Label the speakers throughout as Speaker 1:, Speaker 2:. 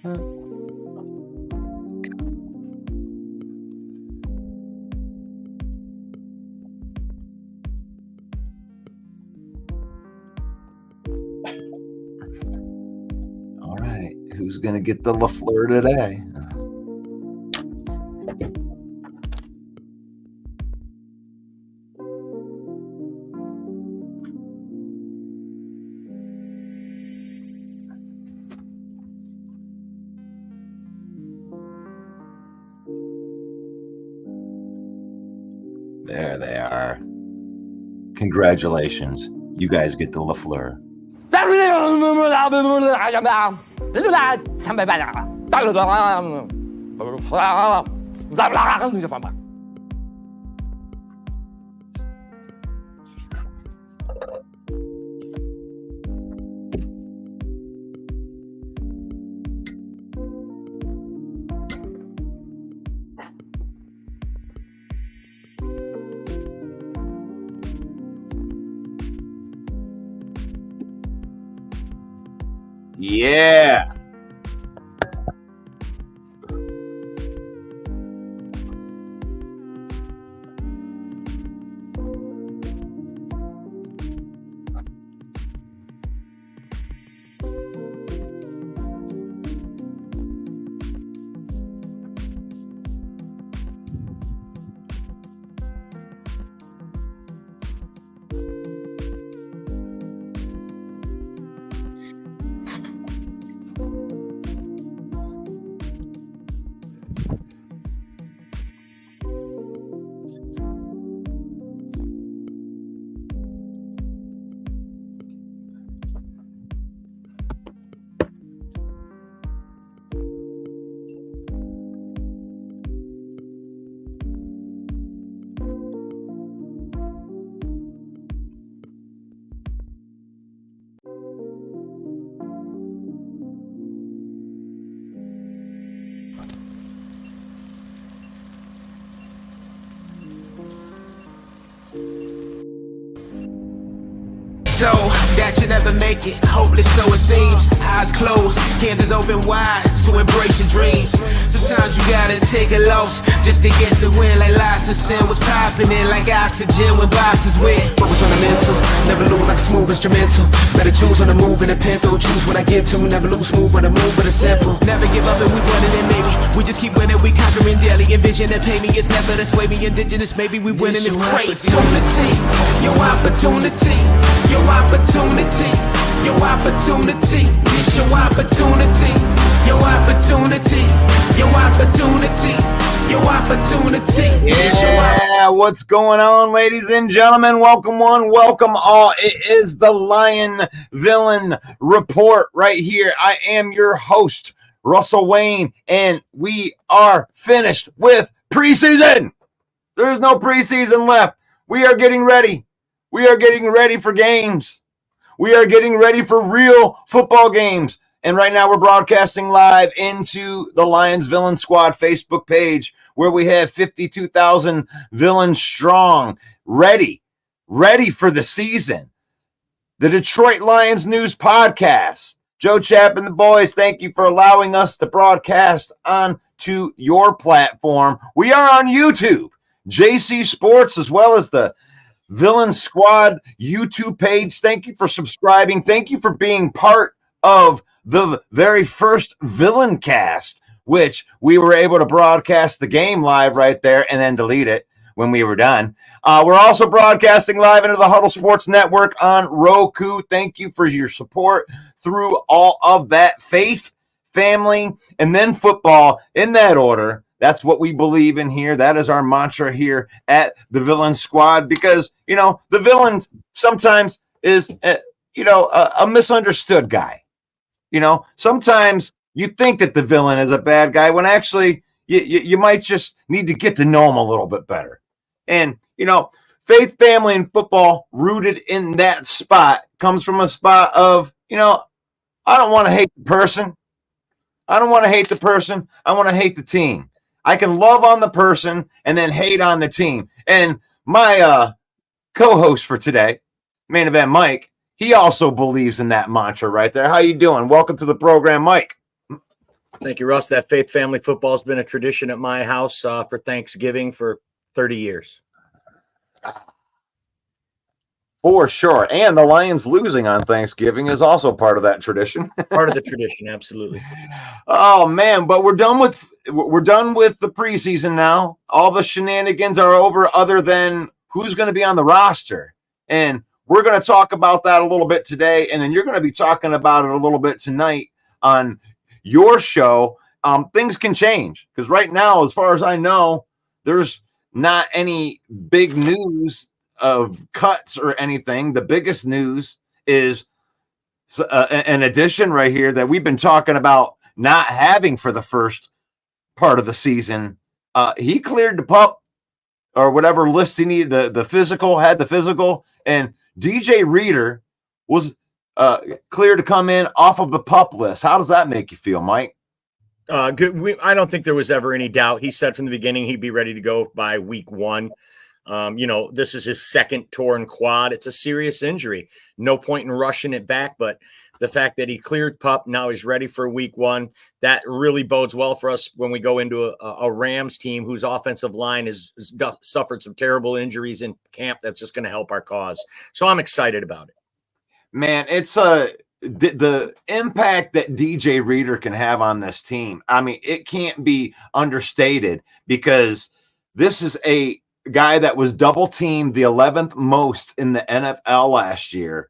Speaker 1: All right, who's going to get the LaFleur today? There they are. Congratulations. You guys get the LaFleur. Yeah.
Speaker 2: So that you never make it, hopeless so it seems. Eyes closed, hands open wide to embrace your dreams. Sometimes you gotta take a loss just to get the win. Like lots of sin was popping in like oxygen when boxes wet. Focus on the mental, never lose like a smooth instrumental. Better choose on the move in a pencil. Choose when I get to, never lose, move on the move, but it's simple. Never give up and we running it maybe. We just keep winning, we conquering daily. Envision that pay me is never the sway me. Indigenous, maybe we winning this crazy. Your opportunity, your opportunity, your opportunity, this your opportunity, your opportunity, your opportunity, your opportunity.
Speaker 1: Yeah, what's going on, ladies and gentlemen? Welcome one, welcome all. It is the Lion Villain Report right here. I am your host, Russell Wayne, and we are finished with preseason. There's no preseason left. We are getting ready. We are getting ready for games. We are getting ready for real football games. And right now we're broadcasting live into the Lions Villain Squad Facebook page where we have 52,000 villains strong, ready for the season. The Detroit Lions News Podcast. Joe Chapp and the boys, thank you for allowing us to broadcast onto your platform. We are on YouTube, JC Sports, as well as the Villain Squad YouTube page. Thank you for subscribing. Thank you for being part of the very first Villain Cast, which we were able to broadcast the game live right there and then delete it when we were done. We're also broadcasting live into the Huddle Sports Network on Roku. Thank you for your support through all of that. Faith, family, and then football in that order. That's what we believe in here. That is our mantra here at the Villain Squad because, you know, the villain sometimes is, a misunderstood guy. You know, sometimes you think that the villain is a bad guy when actually you might just need to get to know him a little bit better. And, you know, faith, family, and football rooted in that spot comes from a spot of, you know, I don't want to hate the person. I don't want to hate the person. I want to hate the team. I can love on the person and then hate on the team. And my co-host for today, Main Event Mike, he also believes in that mantra right there. How you doing? Welcome to the program, Mike.
Speaker 3: Thank you, Russ. That faith family football has been a tradition at my house for Thanksgiving for 30 years.
Speaker 1: For sure. And the Lions losing on Thanksgiving is also part of that tradition.
Speaker 3: Part of the tradition, absolutely.
Speaker 1: Oh man, but we're done with the preseason now. All the shenanigans are over other than who's going to be on the roster. And we're going to talk about that a little bit today, and then you're going to be talking about it a little bit tonight on your show. Things can change because right now, as far as I know, there's not any big news of cuts or anything. The biggest news is an addition right here that we've been talking about not having for the first part of the season. He cleared the pup or whatever list he needed, the physical, had the physical, and DJ Reader was cleared to come in off of the pup list. How does that make you feel, Mike?
Speaker 3: Good. I don't think there was ever any doubt. He said from the beginning he'd be ready to go by week 1. This is his second torn quad. It's a serious injury. No point in rushing it back, but the fact that he cleared pup, now he's ready for week 1, that really bodes well for us when we go into a Rams team whose offensive line has suffered some terrible injuries in camp. That's just going to help our cause. So I'm excited about it.
Speaker 1: Man, it's the impact that DJ Reader can have on this team. I mean, it can't be understated because this is a guy that was double teamed the 11th most in the NFL last year.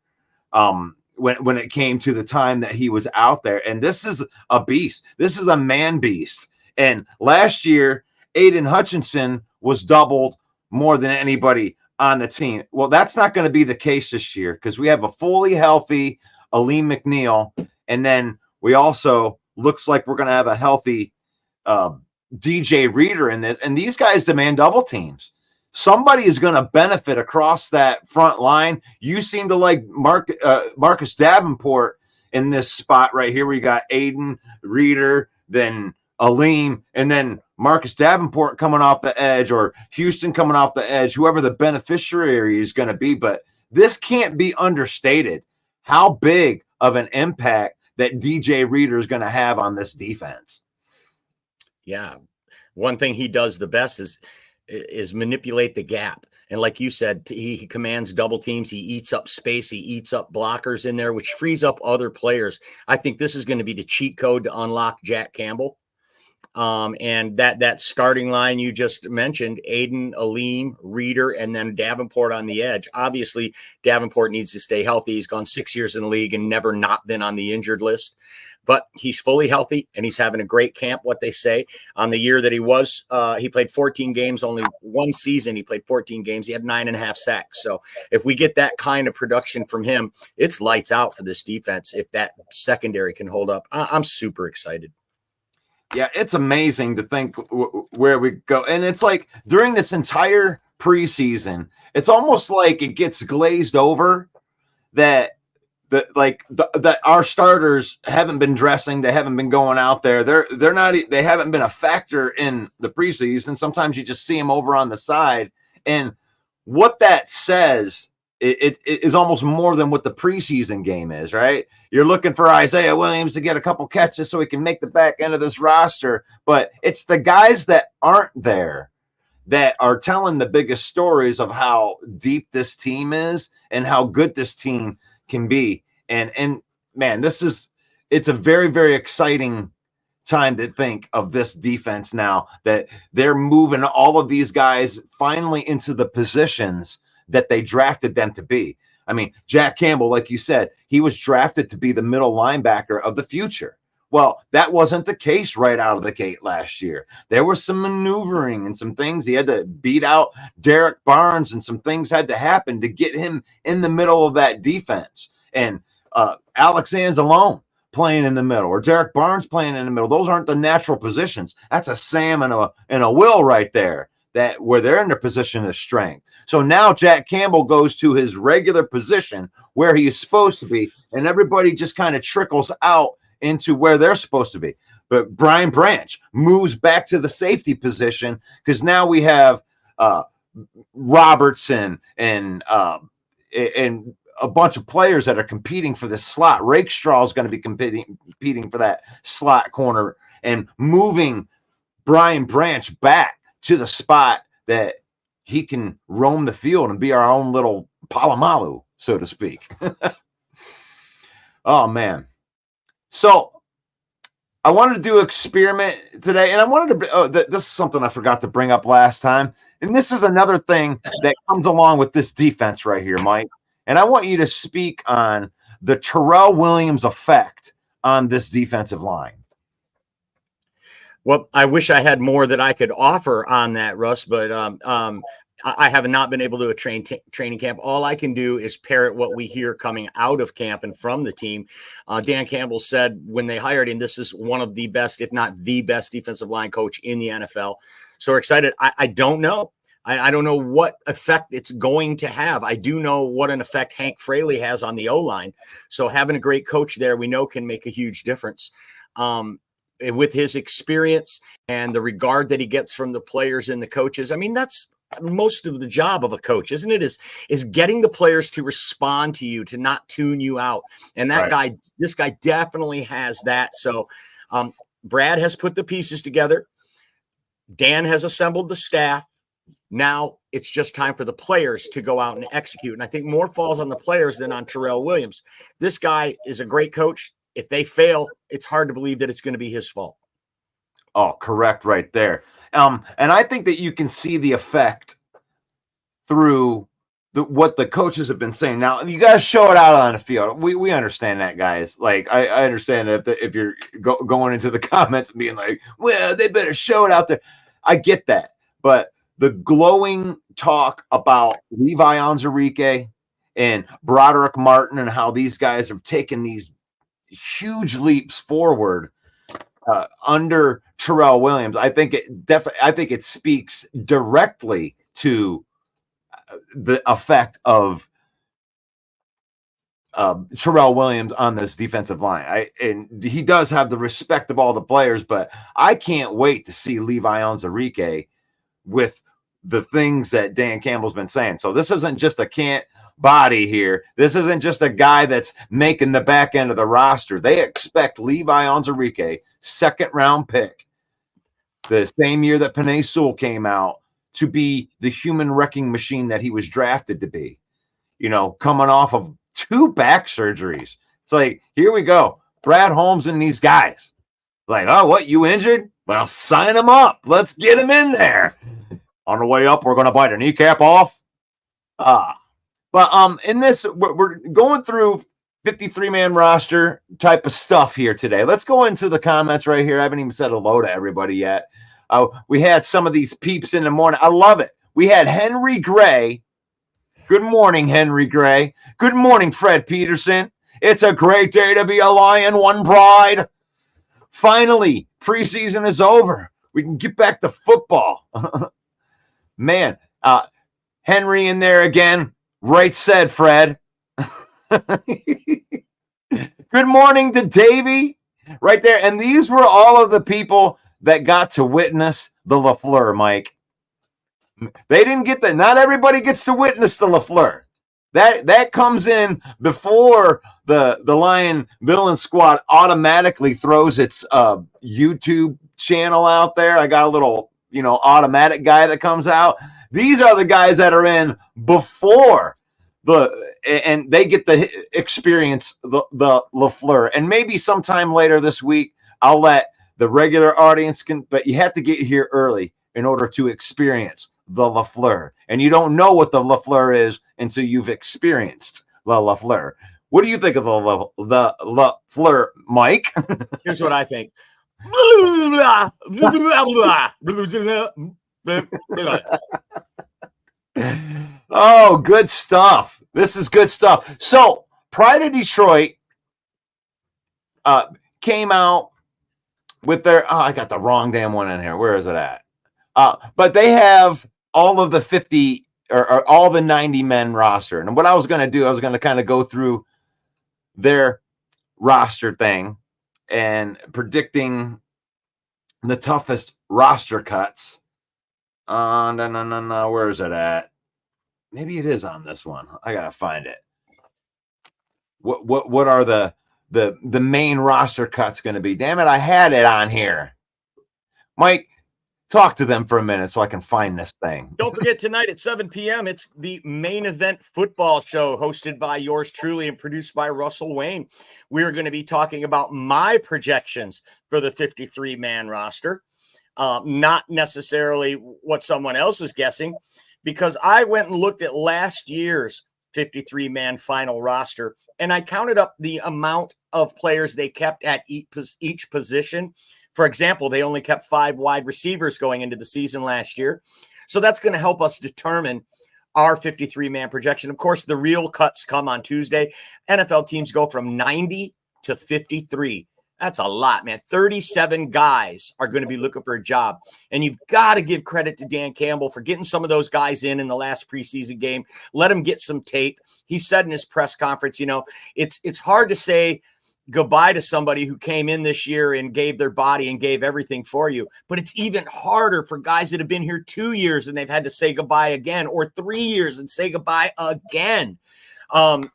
Speaker 1: When it came to the time that he was out there. And this is a beast. This is a man beast. And last year, Aiden Hutchinson was doubled more than anybody on the team. Well, that's not going to be the case this year because we have a fully healthy Aleem McNeil. And then we also looks like we're going to have a healthy DJ Reader in this. And these guys demand double teams. Somebody is going to benefit across that front line. You seem to like Marcus Davenport in this spot right here where you got Aiden, Reader, then Aleem, and then Marcus Davenport coming off the edge or Houston coming off the edge, whoever the beneficiary is going to be. But this can't be understated how big of an impact that DJ Reader is going to have on this defense.
Speaker 3: Yeah. One thing he does the best is manipulate the gap. And like you said, he commands double teams. He eats up space. He eats up blockers in there, which frees up other players. I think this is going to be the cheat code to unlock Jack Campbell. And that starting line you just mentioned, Aiden, Aleem, Reader, and then Davenport on the edge. Obviously, Davenport needs to stay healthy. He's gone 6 years in the league and never not been on the injured list. But he's fully healthy, and he's having a great camp, what they say. On the year that he played 14 games, only one season he played 14 games. He had 9.5 sacks. So if we get that kind of production from him, it's lights out for this defense if that secondary can hold up. I'm super excited.
Speaker 1: Yeah, it's amazing to think where we go. And it's like during this entire preseason, it's almost like it gets glazed over that that our starters haven't been dressing, they haven't been going out there. They haven't been a factor in the preseason. Sometimes you just see them over on the side. And what that says, it is almost more than what the preseason game is, right? You're looking for Isaiah Williams to get a couple catches so he can make the back end of this roster. But it's the guys that aren't there that are telling the biggest stories of how deep this team is and how good this team can be. And man, it's a very, very exciting time to think of this defense now that they're moving all of these guys finally into the positions that they drafted them to be. I mean, Jack Campbell, like you said, he was drafted to be the middle linebacker of the future. Well, that wasn't the case right out of the gate last year. There was some maneuvering and some things. He had to beat out Derek Barnes, and some things had to happen to get him in the middle of that defense. And Alex Anzalone playing in the middle, or Derek Barnes playing in the middle. Those aren't the natural positions. That's a Sam and a Will right there, that where they're in their position of strength. So now Jack Campbell goes to his regular position where he is supposed to be, and everybody just kind of trickles out into where they're supposed to be. But Brian Branch moves back to the safety position because now we have Robertson and a bunch of players that are competing for this slot. Rakestraw is going to be competing for that slot corner. and moving Brian Branch back to the spot that he can roam the field and be our own little Palomalu, so to speak. Oh, man. So I wanted to do an experiment today, and I wanted to, this is something I forgot to bring up last time. And this is another thing that comes along with this defense right here, Mike. And I want you to speak on the Terrell Williams effect on this defensive line.
Speaker 3: Well, I wish I had more that I could offer on that, Russ, but I have not been able to do a training camp. All I can do is parrot what we hear coming out of camp and from the team. Dan Campbell said when they hired him, this is one of the best, if not the best defensive line coach in the NFL. So we're excited. I don't know. I don't know what effect it's going to have. I do know what an effect Hank Fraley has on the O-line. So having a great coach there, we know can make a huge difference. With his experience and the regard that he gets from the players and the coaches. I mean, that's most of the job of a coach, isn't it? Is getting the players to respond to you, to not tune you out. And that guy, this guy definitely has that. So Brad has put the pieces together. Dan has assembled the staff. Now it's just time for the players to go out and execute. And I think more falls on the players than on Terrell Williams. This guy is a great coach. If they fail, it's hard to believe that it's going to be his fault.
Speaker 1: Oh, correct right there. And I think that you can see the effect through what the coaches have been saying. Now, you guys show it out on the field. We understand that, guys. Like, I understand that if you're going into the comments and being like, well, they better show it out there. I get that. But the glowing talk about Levi Onwuzurike and Broderick Martin and how these guys have taken these huge leaps forward under Terrell Williams, I think it speaks directly to the effect of Terrell Williams on this defensive line. And he does have the respect of all the players, but I can't wait to see Levi Onwuzurike with the things that Dan Campbell's been saying. So this isn't just a can't body here. This isn't just a guy that's making the back end of the roster. They expect Levi Onwuzurike, second-round pick, the same year that Penei Sewell came out, to be the human wrecking machine that he was drafted to be. You know, coming off of 2 back surgeries. It's like, here we go. Brad Holmes and these guys. Like, oh, what, you injured? Well, sign him up. Let's get him in there. On the way up, we're going to bite a kneecap off. But in this, we're going through 53-man roster type of stuff here today. Let's go into the comments right here. I haven't even said hello to everybody yet. We had some of these peeps in the morning. I love it. We had Henry Gray. Good morning, Henry Gray. Good morning, Fred Peterson. It's a great day to be a Lion, one pride. Finally, preseason is over. We can get back to football. Man, Henry in there again. Right said, Fred. Good morning to Davey. Right there. And these were all of the people that got to witness the LaFleur, Mike. They didn't get that. Not everybody gets to witness the LaFleur. That comes in before the Lion Villain Squad automatically throws its YouTube channel out there. I got a little, automatic guy that comes out. These are the guys that are in before and they get the experience the LaFleur. And maybe sometime later this week, I'll let the regular audience but you have to get here early in order to experience the LaFleur. And you don't know what the LaFleur is until you've experienced the LaFleur. What do you think of the LaFleur, Mike?
Speaker 3: Here's what I think.
Speaker 1: Oh, good stuff. This is good stuff. So, Pride of Detroit came out with their, I got the wrong damn one in here. Where is it at? But they have all of the 50 or all the 90 men roster. And what I was going to do, I was going to kind of go through their roster thing and predicting the toughest roster cuts. No. Where is it at? Maybe it is on this one. I gotta find it. What are the main roster cuts going to be? Damn it, I had it on here. Mike, talk to them for a minute so I can find this thing.
Speaker 3: Don't forget tonight at 7 p.m. It's the Main Event Football Show hosted by yours truly and produced by Russell Wayne. We're going to be talking about my projections for the 53-man roster, not necessarily what someone else is guessing, because I went and looked at last year's 53-man final roster, and I counted up the amount of players they kept at each position. For example, they only kept 5 wide receivers going into the season last year. So that's going to help us determine our 53-man projection. Of course, the real cuts come on Tuesday. NFL teams go from 90 to 53. That's a lot, man. 37 guys are going to be looking for a job. And you've got to give credit to Dan Campbell for getting some of those guys in the last preseason game. Let them get some tape. He said in his press conference, it's hard to say goodbye to somebody who came in this year and gave their body and gave everything for you. But it's even harder for guys that have been here 2 years and they've had to say goodbye again, or 3 years and say goodbye again.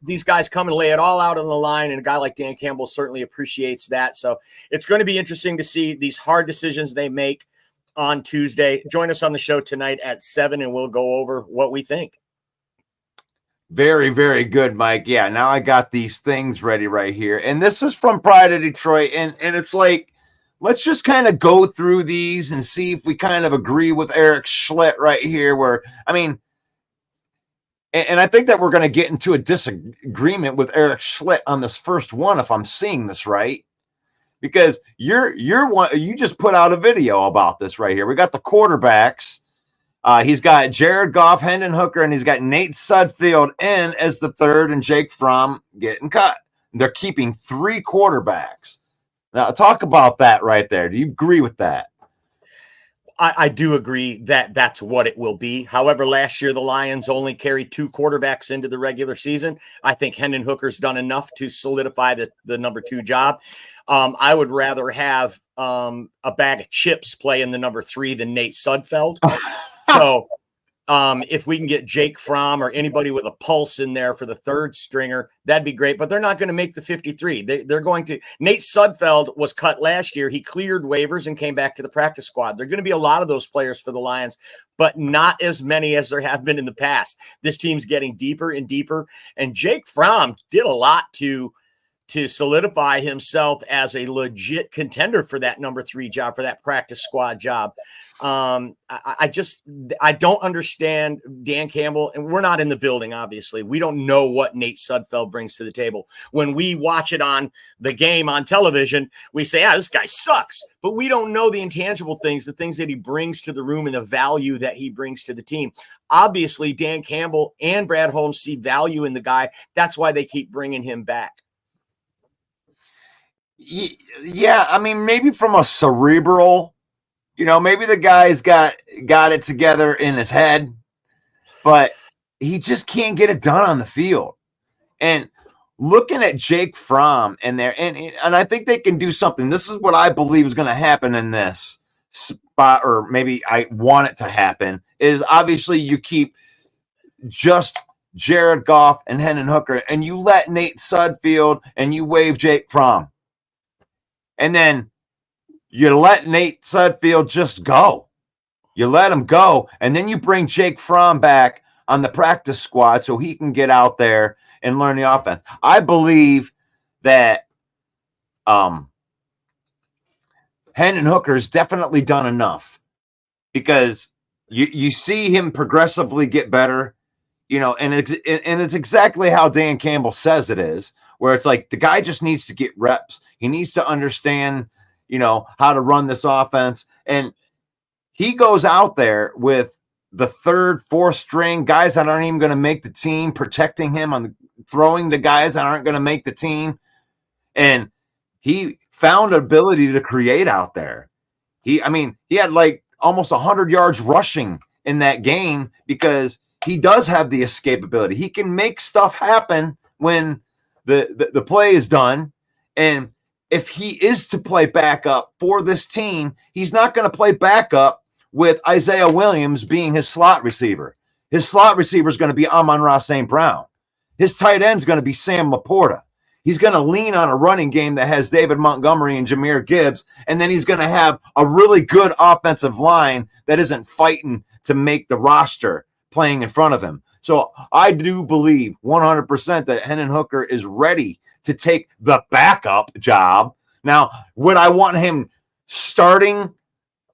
Speaker 3: These guys come and lay it all out on the line, and a guy like Dan Campbell certainly appreciates that. So it's going to be interesting to see these hard decisions they make on Tuesday. Join us on the show tonight at 7, and we'll go over what we think.
Speaker 1: Very, very good, Mike. Yeah, now I got these things ready right here. And this is from Pride of Detroit. And it's like, let's just kind of go through these and see if we kind of agree with Eric Schlitt right here, where, I mean, and I think that we're going to get into a disagreement with Eric Schlitt on this first one, if I'm seeing this right, because you just put out a video about this right here. We got the quarterbacks. He's got Jared Goff, Hendon Hooker, and he's got Nate Sudfeld in as the third, and Jake Fromm getting cut. They're keeping 3 quarterbacks. Now, talk about that right there. Do you agree with that?
Speaker 3: I do agree that that's what it will be. However, last year the Lions only carried 2 quarterbacks into the regular season. I think Hendon Hooker's done enough to solidify the number 2 job. I would rather have a bag of chips play in the number 3 than Nate Sudfeld. So if we can get Jake Fromm or anybody with a pulse in there for the 3rd stringer, that'd be great. But they're not going to make the 53. They're going to. Nate Sudfeld was cut last year. He cleared waivers and came back to the practice squad. There are going to be a lot of those players for the Lions, but not as many as there have been in the past. This team's getting deeper and deeper. And Jake Fromm did a lot to solidify himself as a legit contender for that number 3 job, for that practice squad job. I don't understand Dan Campbell, and we're not in the building, obviously. We don't know what Nate Sudfeld brings to the table. When we watch it on the game on television, we say, this guy sucks. But we don't know the intangible things, the things that he brings to the room and the value that he brings to the team. Obviously, Dan Campbell and Brad Holmes see value in the guy. That's why they keep bringing him back.
Speaker 1: Yeah, I mean, maybe from a cerebral, maybe the guy's got it together in his head, but he just can't get it done on the field. And looking at Jake Fromm in there, and I think they can do something. This is what I believe is going to happen in this spot, or maybe I want it to happen, is obviously you keep just Jared Goff and Hendon Hooker, and you let Nate Sudfeld and you waive Jake Fromm. And then you let Nate Sudfeld just go. You let him go. And then you bring Jake Fromm back on the practice squad so he can get out there and learn the offense. I believe that Hendon Hooker has definitely done enough, because you see him progressively get better, and it's exactly how Dan Campbell says it is, where it's like the guy just needs to get reps. He needs to understand, how to run this offense. And he goes out there with the 3rd, 4th string guys that aren't even going to make the team, protecting him throwing the guys that aren't going to make the team. And he found an ability to create out there. He had like almost 100 yards rushing in that game, because he does have the escapability. He can make stuff happen when the play is done. And if he is to play backup for this team, he's not going to play backup with Isaiah Williams being his slot receiver. His slot receiver is going to be Amon-Ra St. Brown. His tight end is going to be Sam Laporta. He's going to lean on a running game that has David Montgomery and Jahmyr Gibbs, and then he's going to have a really good offensive line that isn't fighting to make the roster playing in front of him. So I do believe 100% that Hendon Hooker is ready to take the backup job. Now, would I want him starting?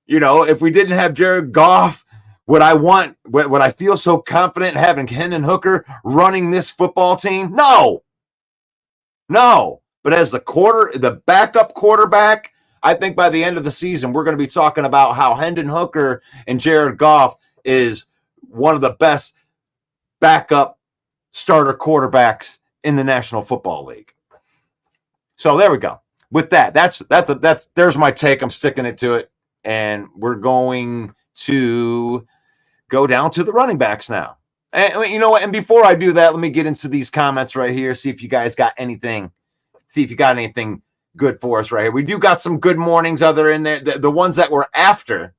Speaker 1: If we didn't have Jared Goff, would I feel so confident having Hendon Hooker running this football team? No. But as the backup quarterback, I think by the end of the season, we're going to be talking about how Hendon Hooker and Jared Goff is one of the best backup starter quarterbacks in the National Football League. So there we go. With that, there's my take. I'm sticking it to it. And we're going to go down to the running backs now. And you know what? And before I do that, let me get into these comments right here. See if you guys got anything. See if you got anything good for us right here. We do got some good mornings other in there. The ones that were after.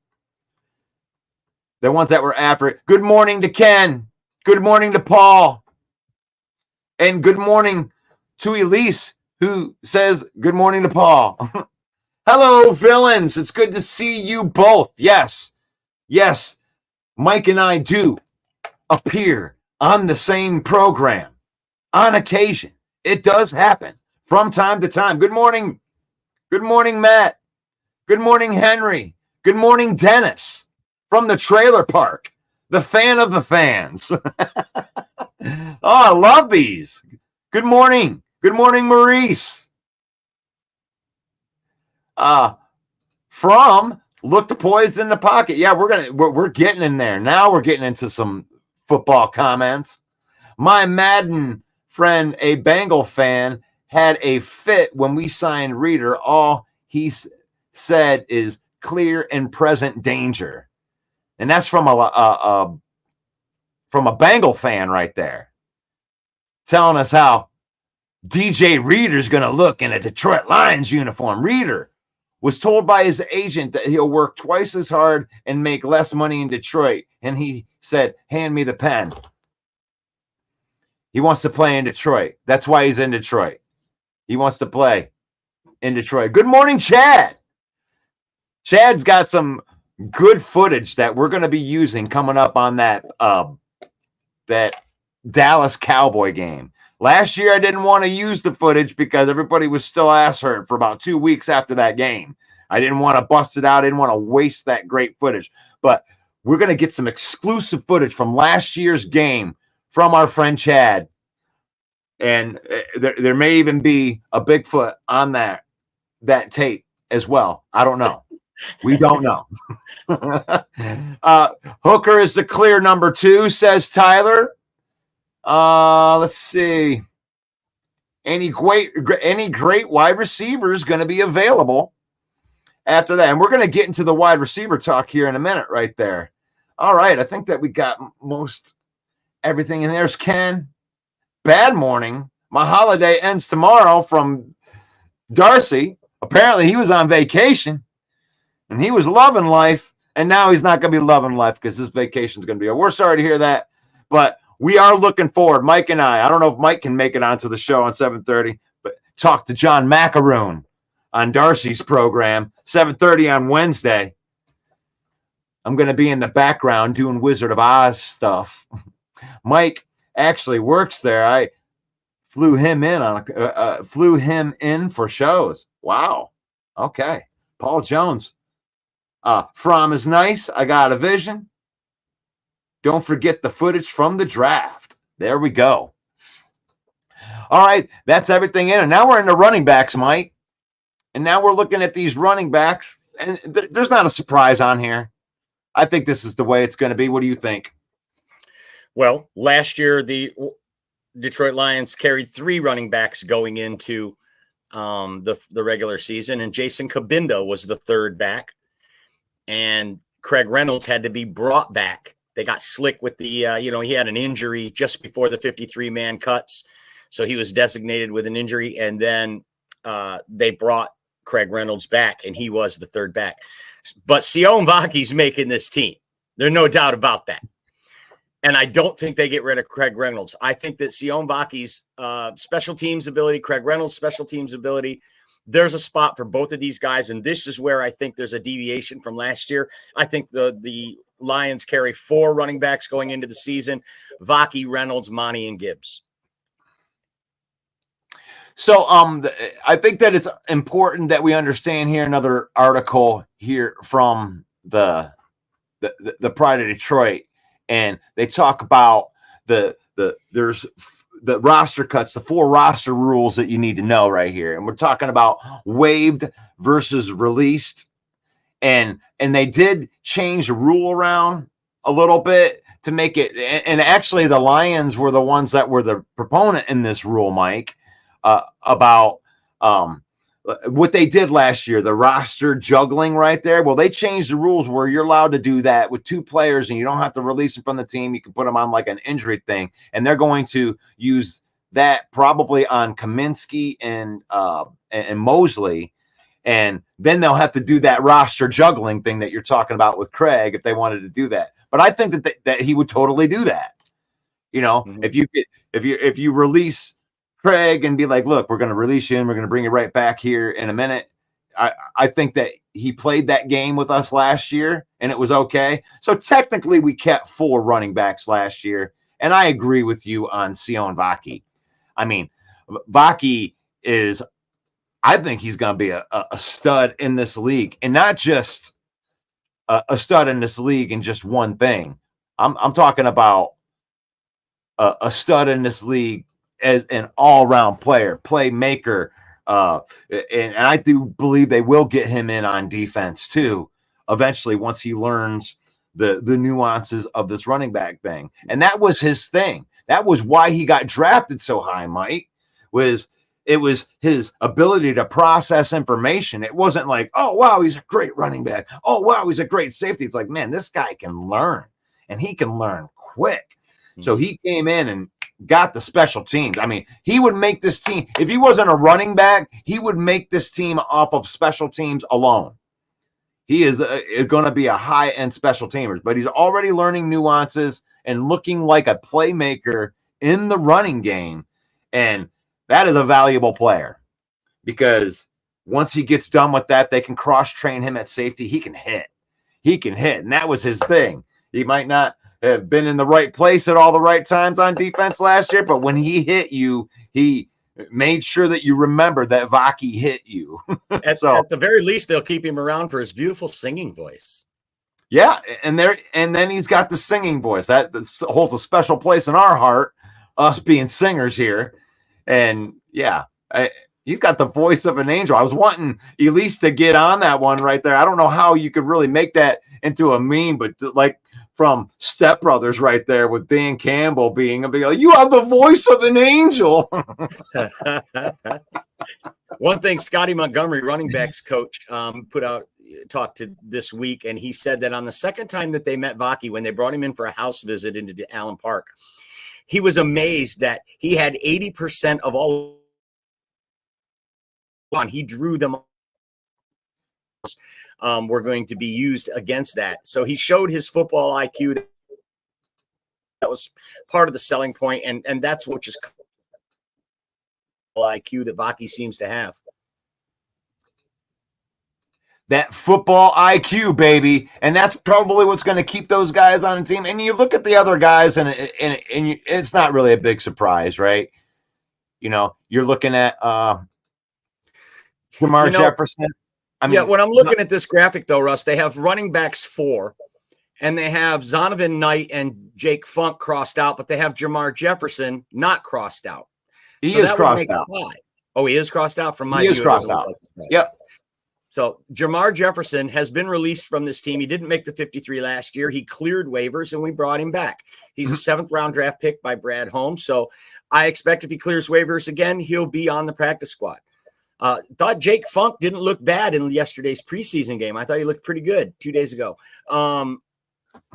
Speaker 1: The ones that were after. Good morning to Ken. Good morning to Paul. And good morning to Elise, who says good morning to Paul. Hello, villains. It's good to see you both. Yes. Mike and I do appear on the same program on occasion. It does happen from time to time. Good morning. Good morning, Matt. Good morning, Henry. Good morning, Dennis from the trailer park, the fan of the fans. Oh, I love these. Good morning. Good morning, Maurice. From look the poise in the pocket. Yeah, we're getting in there. Now we're getting into some football comments. My Madden friend, a Bengal fan, had a fit when we signed Reader. All he said is clear and present danger. And that's from a Bengal fan right there. Telling us how DJ Reader's going to look in a Detroit Lions uniform. Reader was told by his agent that he'll work twice as hard and make less money in Detroit. And he said, hand me the pen. He wants to play in Detroit. That's why he's in Detroit. He wants to play in Detroit. Good morning, Chad. Chad's got some good footage that we're going to be using coming up on that Dallas Cowboy game. Last year, I didn't want to use the footage because everybody was still ass hurt for about 2 weeks after that game. I didn't want to bust it out. I didn't want to waste that great footage. But we're going to get some exclusive footage from last year's game from our friend Chad. And there may even be a Bigfoot on that tape as well. I don't know. We don't know. Hooker is the clear number 2, says Tyler. Let's see. Any great wide receiver is going to be available after that. And we're going to get into the wide receiver talk here in a minute right there. All right. I think that we got most everything in there's Ken. Bad morning. My holiday ends tomorrow from Darcy. Apparently he was on vacation and he was loving life. And now he's not going to be loving life because his vacation is going to be over. We're sorry to hear that, but we are looking forward, Mike and I don't know if Mike can make it onto the show on 7:30, but talk to John Macaroon on Darcy's program, 7:30 on Wednesday. I'm going to be in the background doing Wizard of Oz stuff. Mike actually works there. I flew him in for shows. Wow. Okay. Paul Jones. From is nice. I got a vision. Don't forget the footage from the draft. There we go. All right, that's everything in. And now we're in the running backs, Mike. And now we're looking at these running backs. And there's not a surprise on here. I think this is the way it's going to be. What do you think?
Speaker 3: Well, last year, the Detroit Lions carried 3 running backs going into the regular season. And Jason Cabinda was the 3rd back. And Craig Reynolds had to be brought back. They got slick with the, he had an injury just before the 53-man cuts. So he was designated with an injury. And then they brought Craig Reynolds back, and he was the 3rd back. But Sion Vaki's making this team. There's no doubt about that. And I don't think they get rid of Craig Reynolds. I think that Sion Baki's special teams ability, Craig Reynolds' special teams ability, there's a spot for both of these guys. And this is where I think there's a deviation from last year. I think the Lions carry 4 running backs going into the season: Vaki, Reynolds, Monty, and Gibbs.
Speaker 1: So I think that it's important that we understand here another article here from the Pride of Detroit, and they talk about there's the roster cuts, the 4 roster rules that you need to know right here. And we're talking about waived versus released. And they did change the rule around a little bit to make it. And actually, the Lions were the ones that were the proponent in this rule, Mike, about what they did last year, the roster juggling right there. Well, they changed the rules where you're allowed to do that with 2 players and you don't have to release them from the team. You can put them on like an injury thing. And they're going to use that probably on Kaminsky and Mosley. And then they'll have to do that roster juggling thing that you're talking about with Craig if they wanted to do that. But I think that he would totally do that. You know, if you release Craig and be like, look, we're going to release you and we're going to bring you right back here in a minute. I think that he played that game with us last year and it was okay. So technically we kept 4 running backs last year. And I agree with you on Sion Vaki. I mean, Vaki is, I think he's going to be a stud in this league, and not just a stud in this league in just one thing. I'm talking about a stud in this league as an all-around player, playmaker, and I do believe they will get him in on defense too eventually once he learns the nuances of this running back thing. And that was his thing. That was why he got drafted so high, Mike, it was his ability to process information. It wasn't like, oh, wow, he's a great running back. Oh, wow, he's a great safety. It's like, man, this guy can learn, and he can learn quick. So he came in and got the special teams. I mean, he would make this team. If he wasn't a running back, he would make this team off of special teams alone. He is going to be a high-end special teamer, but he's already learning nuances and looking like a playmaker in the running game. And that is a valuable player because once he gets done with that, they can cross-train him at safety. He can hit. And that was his thing. He might not have been in the right place at all the right times on defense last year, but when he hit you, he made sure that you remember that Vaki hit you.
Speaker 3: At the very least, they'll keep him around for his beautiful singing voice.
Speaker 1: Yeah, and then he's got the singing voice. That holds a special place in our heart, us being singers here. And yeah, he's got the voice of an angel. I was wanting Elise to get on that one right there. I don't know how you could really make that into a meme, but like from Step Brothers right there with Dan Campbell being like, you have the voice of an angel.
Speaker 3: One thing Scotty Montgomery, running backs coach, talked to this week, and he said that on the second time that they met Vaki, when they brought him in for a house visit into Allen Park, he was amazed that he had 80% of all on. He drew them were going to be used against that. So he showed his football IQ. That was part of the selling point, and that's what just IQ that Vaki seems to have.
Speaker 1: That football IQ, baby. And that's probably what's going to keep those guys on the team. And you look at the other guys, and it's not really a big surprise, right? You know, you're looking at Jamar Jefferson. I mean,
Speaker 3: when I'm looking at this graphic, though, Russ, they have running backs 4, and they have Zonovan Knight and Jake Funk crossed out, but they have Jamar Jefferson not crossed out.
Speaker 1: He is crossed out.
Speaker 3: 5. Oh, he is crossed out from my view.
Speaker 1: He is crossed out. Yep.
Speaker 3: So Jamar Jefferson has been released from this team. He didn't make the 53 last year. He cleared waivers, and we brought him back. He's a 7th-round draft pick by Brad Holmes. So I expect if he clears waivers again, he'll be on the practice squad. Thought Jake Funk didn't look bad in yesterday's preseason game. I thought he looked pretty good 2 days ago.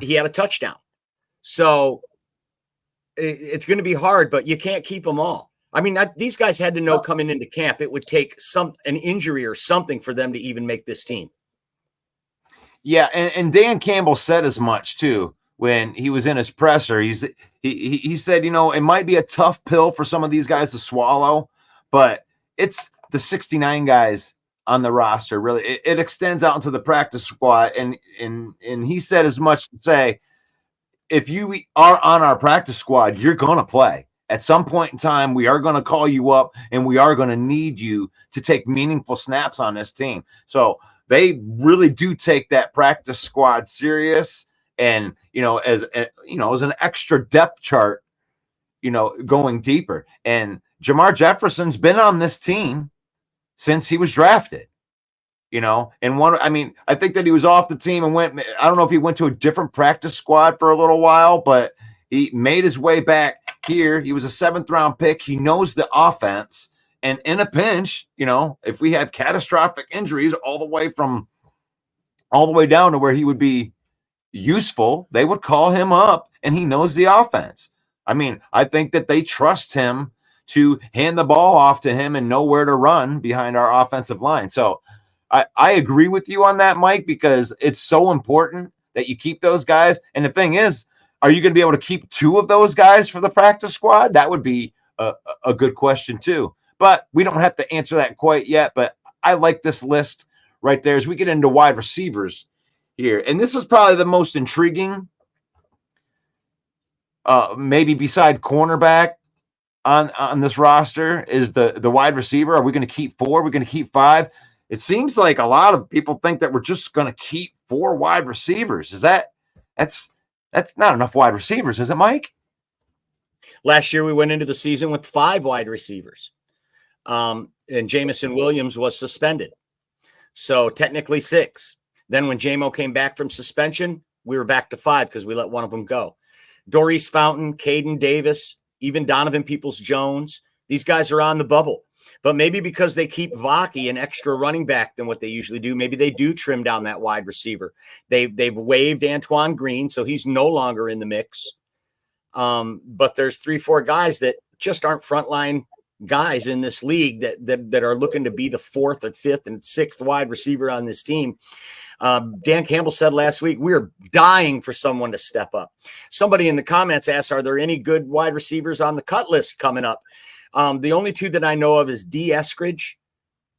Speaker 3: He had a touchdown. So it's going to be hard, but you can't keep them all. I mean, these guys had to know coming into camp it would take an injury or something for them to even make this team.
Speaker 1: Yeah, and Dan Campbell said as much too when he was in his presser. He said, it might be a tough pill for some of these guys to swallow, but it's the 69 guys on the roster. Really, it extends out into the practice squad, and he said as much to say, if you are on our practice squad, you're going to play. At some point in time, we are going to call you up, and we are going to need you to take meaningful snaps on this team. So they really do take that practice squad serious, and as an extra depth chart, going deeper. And Jamar Jefferson's been on this team since he was drafted. I think that he was off the team and went. I don't know if he went to a different practice squad for a little while, but he made his way back here. He was a 7th round pick. He knows the offense, and in a pinch, if we had catastrophic injuries all the way down to where he would be useful, they would call him up, and he knows the offense. I think that they trust him to hand the ball off to him and know where to run behind our offensive line. So I agree with you on that, Mike, because it's so important that you keep those guys. And the thing is, are you going to be able to keep 2 of those guys for the practice squad? That would be a good question too. But we don't have to answer that quite yet. But I like this list right there as we get into wide receivers here. And this is probably the most intriguing, maybe beside cornerback on this roster, is the wide receiver. Are we going to keep 4? We're going to keep 5? It seems like a lot of people think that we're just going to keep 4 wide receivers. That's not enough wide receivers, is it, Mike?
Speaker 3: Last year, we went into the season with 5 wide receivers. And Jamison Williams was suspended. So technically 6. Then when JMO came back from suspension, we were back to 5 because we let one of them go. Doris Fountain, Caden Davis, even Donovan Peoples-Jones. These guys are on the bubble. But maybe because they keep Vaki an extra running back than what they usually do, maybe they do trim down that wide receiver. They've waived Antoine Green, so he's no longer in the mix. But there's 3-4 guys that just aren't frontline guys in this league that are looking to be the 4th or 5th and 6th wide receiver on this team. Dan Campbell said last week, we're dying for someone to step up. Somebody in the comments asked, are there any good wide receivers on the cut list coming up? The only 2 that I know of is D. Eskridge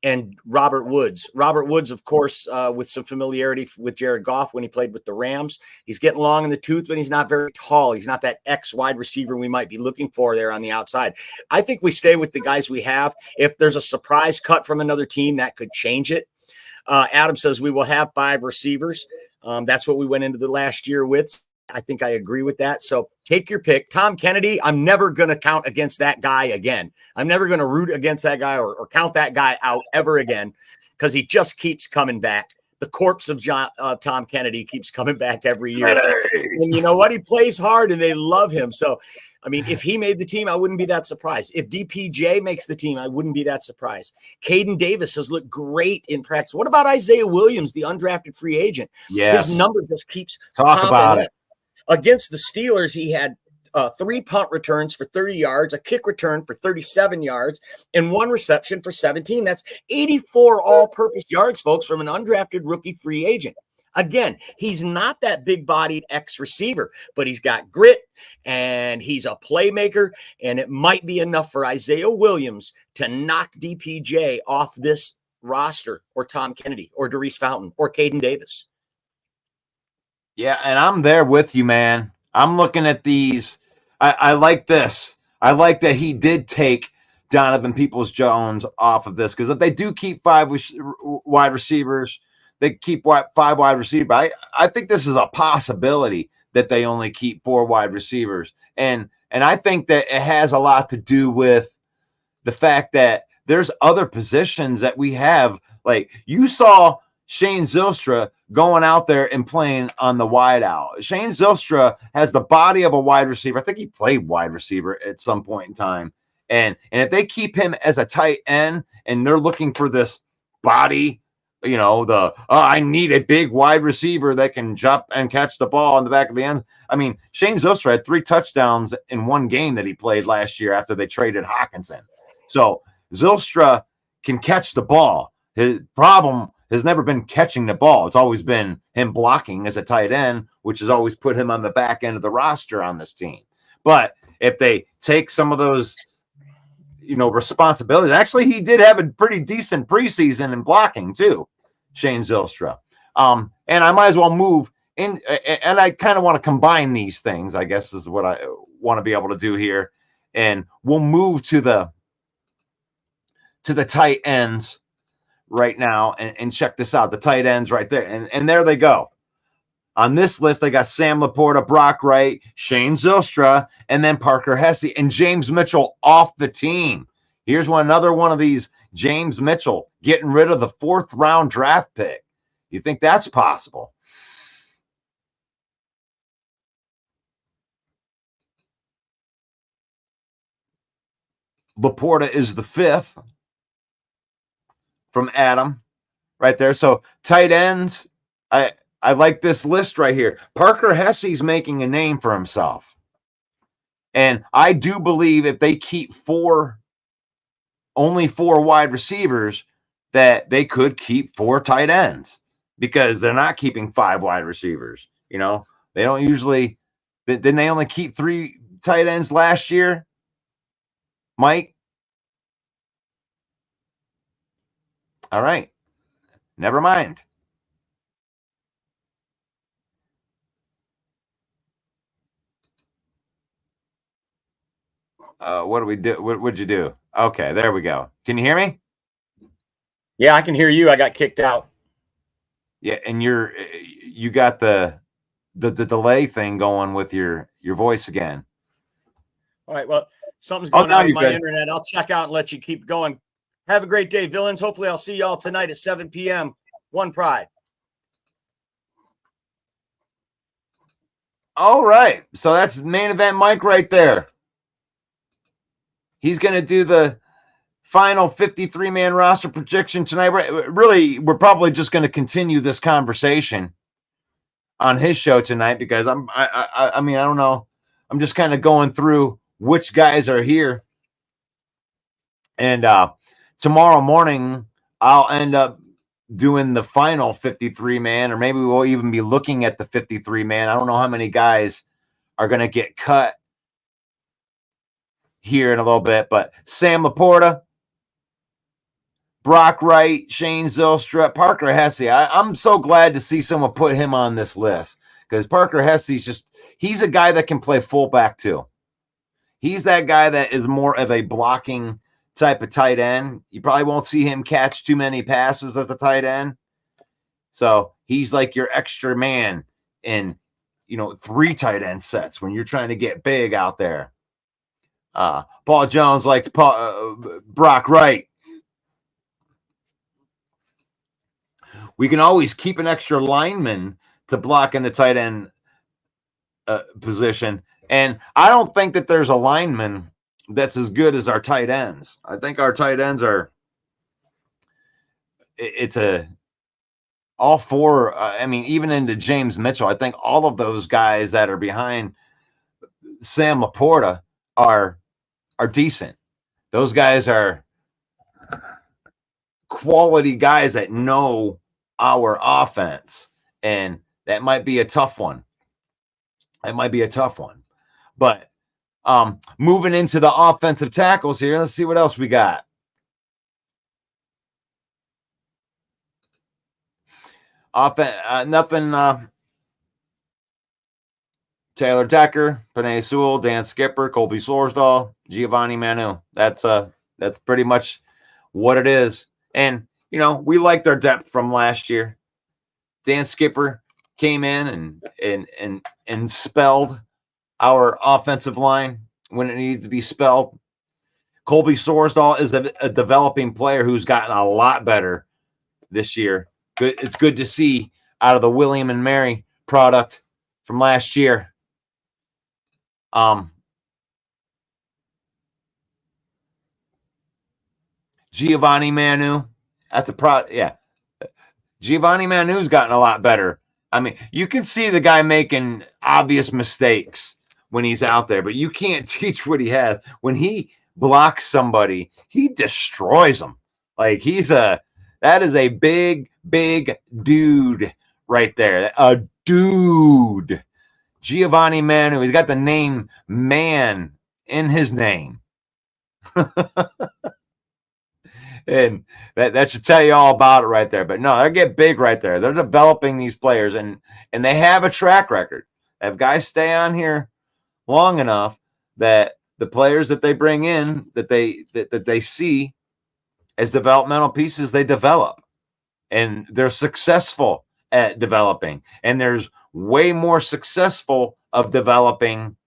Speaker 3: and Robert Woods. Robert Woods, of course, with some familiarity with Jared Goff when he played with the Rams. He's getting long in the tooth, but he's not very tall. He's not that X wide receiver we might be looking for there on the outside. I think we stay with the guys we have. If there's a surprise cut from another team, that could change it. Adam says we will have 5 receivers. That's what we went into the last year with. I think I agree with that. So take your pick. Tom Kennedy, I'm never going to count against that guy again. I'm never going to root against that guy or count that guy out ever again because he just keeps coming back. The corpse of Tom Kennedy keeps coming back every year. And you know what? He plays hard and they love him. So, if he made the team, I wouldn't be that surprised. If DPJ makes the team, I wouldn't be that surprised. Caden Davis has looked great in practice. What about Isaiah Williams, the undrafted free agent?
Speaker 1: Yes.
Speaker 3: His number just keeps
Speaker 1: talk about it.
Speaker 3: Against the Steelers, he had 3 punt returns for 30 yards, a kick return for 37 yards, and 1 reception for 17. That's 84 all-purpose yards, folks, from an undrafted rookie free agent. Again, he's not that big-bodied X receiver, but he's got grit, and he's a playmaker, and it might be enough for Isaiah Williams to knock DPJ off this roster, or Tom Kennedy, or Doris Fountain, or Caden Davis.
Speaker 1: Yeah, and I'm there with you, man. I'm looking at these. I like this. I like that he did take Donovan Peoples-Jones off of this, because if they do keep 5 wide receivers, they keep 5 wide receivers. I think this is a possibility that they only keep 4 wide receivers. And I think that it has a lot to do with the fact that there's other positions that we have. Like you saw Shane Zylstra going out there and playing on the wide out. Shane Zylstra has the body of a wide receiver. I think he played wide receiver at some point in time. And if they keep him as a tight end and they're looking for this body, I need a big wide receiver that can jump and catch the ball in the back of the end. Shane Zylstra had 3 touchdowns in 1 game that he played last year after they traded Hawkinson. So Zylstra can catch the ball. His problem has never been catching the ball. It's always been him blocking as a tight end, which has always put him on the back end of the roster on this team. But if they take some of those, responsibilities, actually, he did have a pretty decent preseason in blocking too, Shane Zylstra. And I might as well move in, and I kind of want to combine these things, I guess is what I want to be able to do here. And we'll move to the tight ends right now and check this out. The tight ends right there. And there they go. On this list, they got Sam Laporta, Brock Wright, Shane Zylstra, and then Parker Hesse and James Mitchell off the team. Here's another one of these, James Mitchell, getting rid of the 4th round draft pick. You think that's possible? Laporta is the 5th from Adam right there. So tight ends, I like this list right here. Parker Hesse's making a name for himself. And I do believe if they keep only 4 wide receivers, that they could keep 4 tight ends, because they're not keeping 5 wide receivers. They don't usually, didn't they only keep 3 tight ends last year, Mike? All right. Never mind. What do we do? What'd you do? Okay, there we go. Can you hear me?
Speaker 3: Yeah, I can hear you. I got kicked out.
Speaker 1: Yeah, and you got the delay thing going with your voice again.
Speaker 3: All right. Well, something's going on with my
Speaker 1: good.
Speaker 3: internet. I'll check out and let you keep going. Have a great day, villains. Hopefully I'll see y'all tonight at 7 p.m. One Pride.
Speaker 1: All right. So that's main event Mike right there. He's going to do the final 53-man roster projection tonight. We're probably just going to continue this conversation on his show tonight, because I mean, I don't know. I'm just kind of going through which guys are here. And tomorrow morning, I'll end up doing the final 53-man, or maybe we'll even be looking at the 53-man. I don't know how many guys are going to get cut here in a little bit, but Sam Laporta, Brock Wright, Shane Zylstra, Parker Hesse. I'm so glad to see someone put him on this list, because Parker Hesse's he's a guy that can play fullback too. He's that guy that is more of a blocking type of tight end. You probably won't see him catch too many passes as a tight end. So he's like your extra man in, 3 tight end sets when you're trying to get big out there. Paul Jones likes Brock Wright. We can always keep an extra lineman to block in the tight end position. And I don't think that there's a lineman that's as good as our tight ends. I think our tight ends are, all 4. I mean, even into James Mitchell, I think all of those guys that are behind Sam Laporta are decent. Those guys are quality guys that know our offense, and that might be a tough one. But moving into the offensive tackles here, let's see what else we got. Nothing. Taylor Decker, Penei Sewell, Dan Skipper, Colby Sorsdahl, Giovanni Manu. That's pretty much what it is. And we liked their depth from last year. Dan Skipper came in and spelled our offensive line when it needed to be spelled. Colby Sorsdahl is a developing player who's gotten a lot better this year. It's good to see out of the William and Mary product from last year. Giovanni Manu, that's Giovanni Manu's gotten a lot better. I mean, you can see the guy making obvious mistakes when he's out there, but you can't teach what he has. When he blocks somebody, he destroys them. Like that's That is a big, big dude right there. A dude. Giovanni Manu. He's got the name Man in his name. And that should tell you all about it right there. But no, they get big right there. They're developing these players, and they have a track record. Have guys stay on here long enough that the players that they bring in, that they see as developmental pieces, they develop, and they're successful at developing. And there's way more successful of developing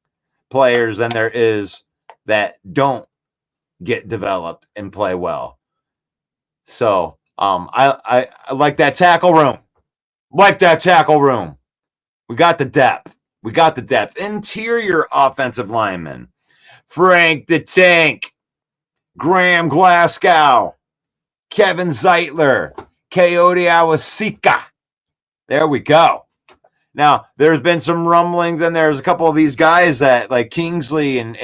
Speaker 1: players than there is that don't get developed and play well. So I like that tackle room. Like that tackle room. We got the depth. We got the depth. Interior offensive lineman. Frank the Tank. Graham Glasgow. Kevin Zeitler. Coyote Awasika. There we go. Now, there's been some rumblings, and there's a couple of these guys that, like Kingsley and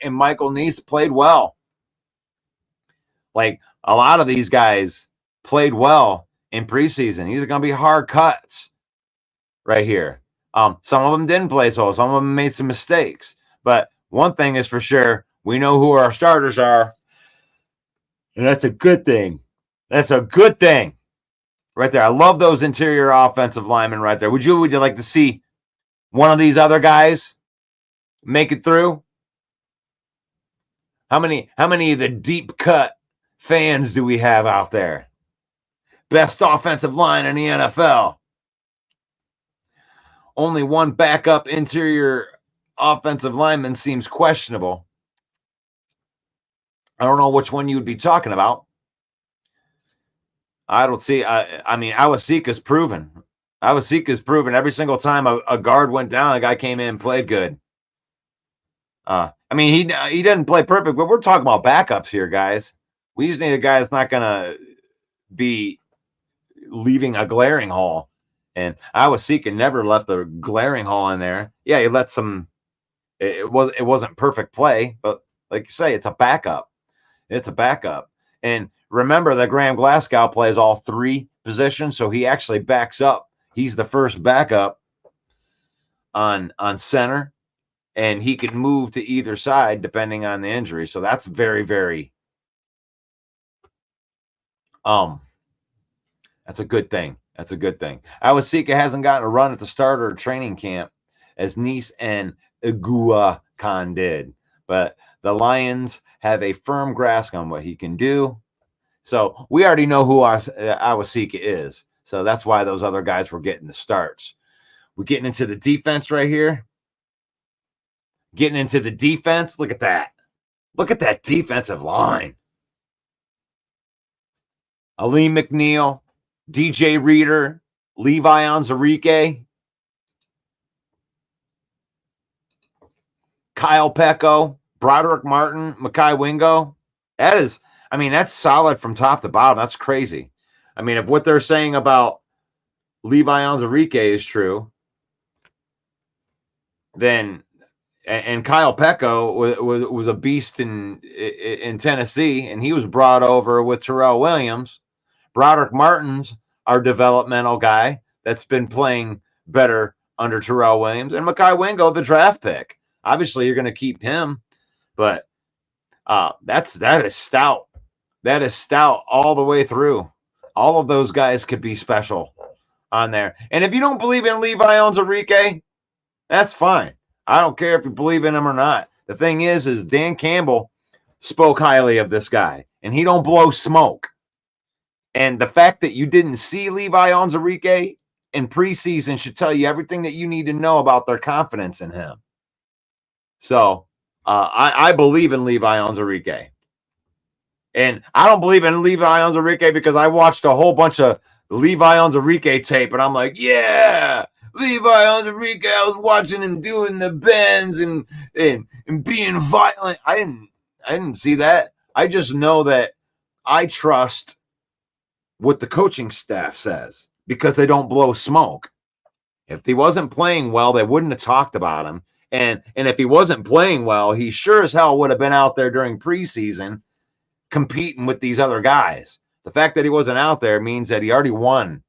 Speaker 1: Michael Neese, played well. Like, a lot of these guys played well in preseason. These are going to be hard cuts right here. Some of them didn't play so well. Some of them made some mistakes. But one thing is for sure, we know who our starters are, and that's a good thing. That's a good thing right there. I love those interior offensive linemen right there. Would you like to see one of these other guys make it through? How many of the deep cut fans do we have out there? Best offensive line in the NFL. Only one backup interior offensive lineman seems questionable. I don't know which one you would be talking about. I don't see. I mean, Awasika's proven. Awasika's proven every single time a guard went down, a guy came in and played good. I mean, he didn't play perfect, but we're talking about backups here, guys. We just need a guy that's not going to be leaving a glaring hole. And Awasika never left a glaring hole in there. Yeah, he let some. It wasn't perfect play, but like you say, it's a backup. It's a backup. And remember that Graham Glasgow plays all three positions, so he actually backs up. He's the first backup on center, and he can move to either side depending on the injury. So that's very, very that's a good thing. That's a good thing. Awasika hasn't gotten a run at the starter training camp as Neese and Igua Khan did, but the Lions have a firm grasp on what he can do. So we already know who Awasika is. So that's why those other guys were getting the starts. We're getting into the defense right here. Getting into the defense. Look at that. Look at that defensive line. Ali McNeil, DJ Reader, Levi Onwuzurike, Kyle Pecco, Broderick Martin, Mekhi Wingo. That's solid from top to bottom. That's crazy. I mean, if what they're saying about Levi Onwuzurike is true, then and Kyle Pecco was a beast in Tennessee, and he was brought over with Terrell Williams. Broderick Martin's our developmental guy that's been playing better under Terrell Williams, and Mekhi Wingo, the draft pick. Obviously, you're going to keep him, but that is stout. That is stout all the way through. All of those guys could be special on there. And if you don't believe in Levi Onwuzurike, that's fine. I don't care if you believe in him or not. The thing is Dan Campbell spoke highly of this guy, and he don't blow smoke. And the fact that you didn't see Levi Onwuzurike in preseason should tell you everything that you need to know about their confidence in him. So I believe in Levi Onwuzurike. And I don't believe in Levi Onwuzurike because I watched a whole bunch of Levi Onwuzurike tape, and I'm like, yeah, Levi Onwuzurike. I was watching him doing the bends and being violent. I didn't see that. I just know that I trust what the coaching staff says because they don't blow smoke. If he wasn't playing well, they wouldn't have talked about him. And if he wasn't playing well, he sure as hell would have been out there during preseason competing with these other guys. The fact that he wasn't out there means that he already won.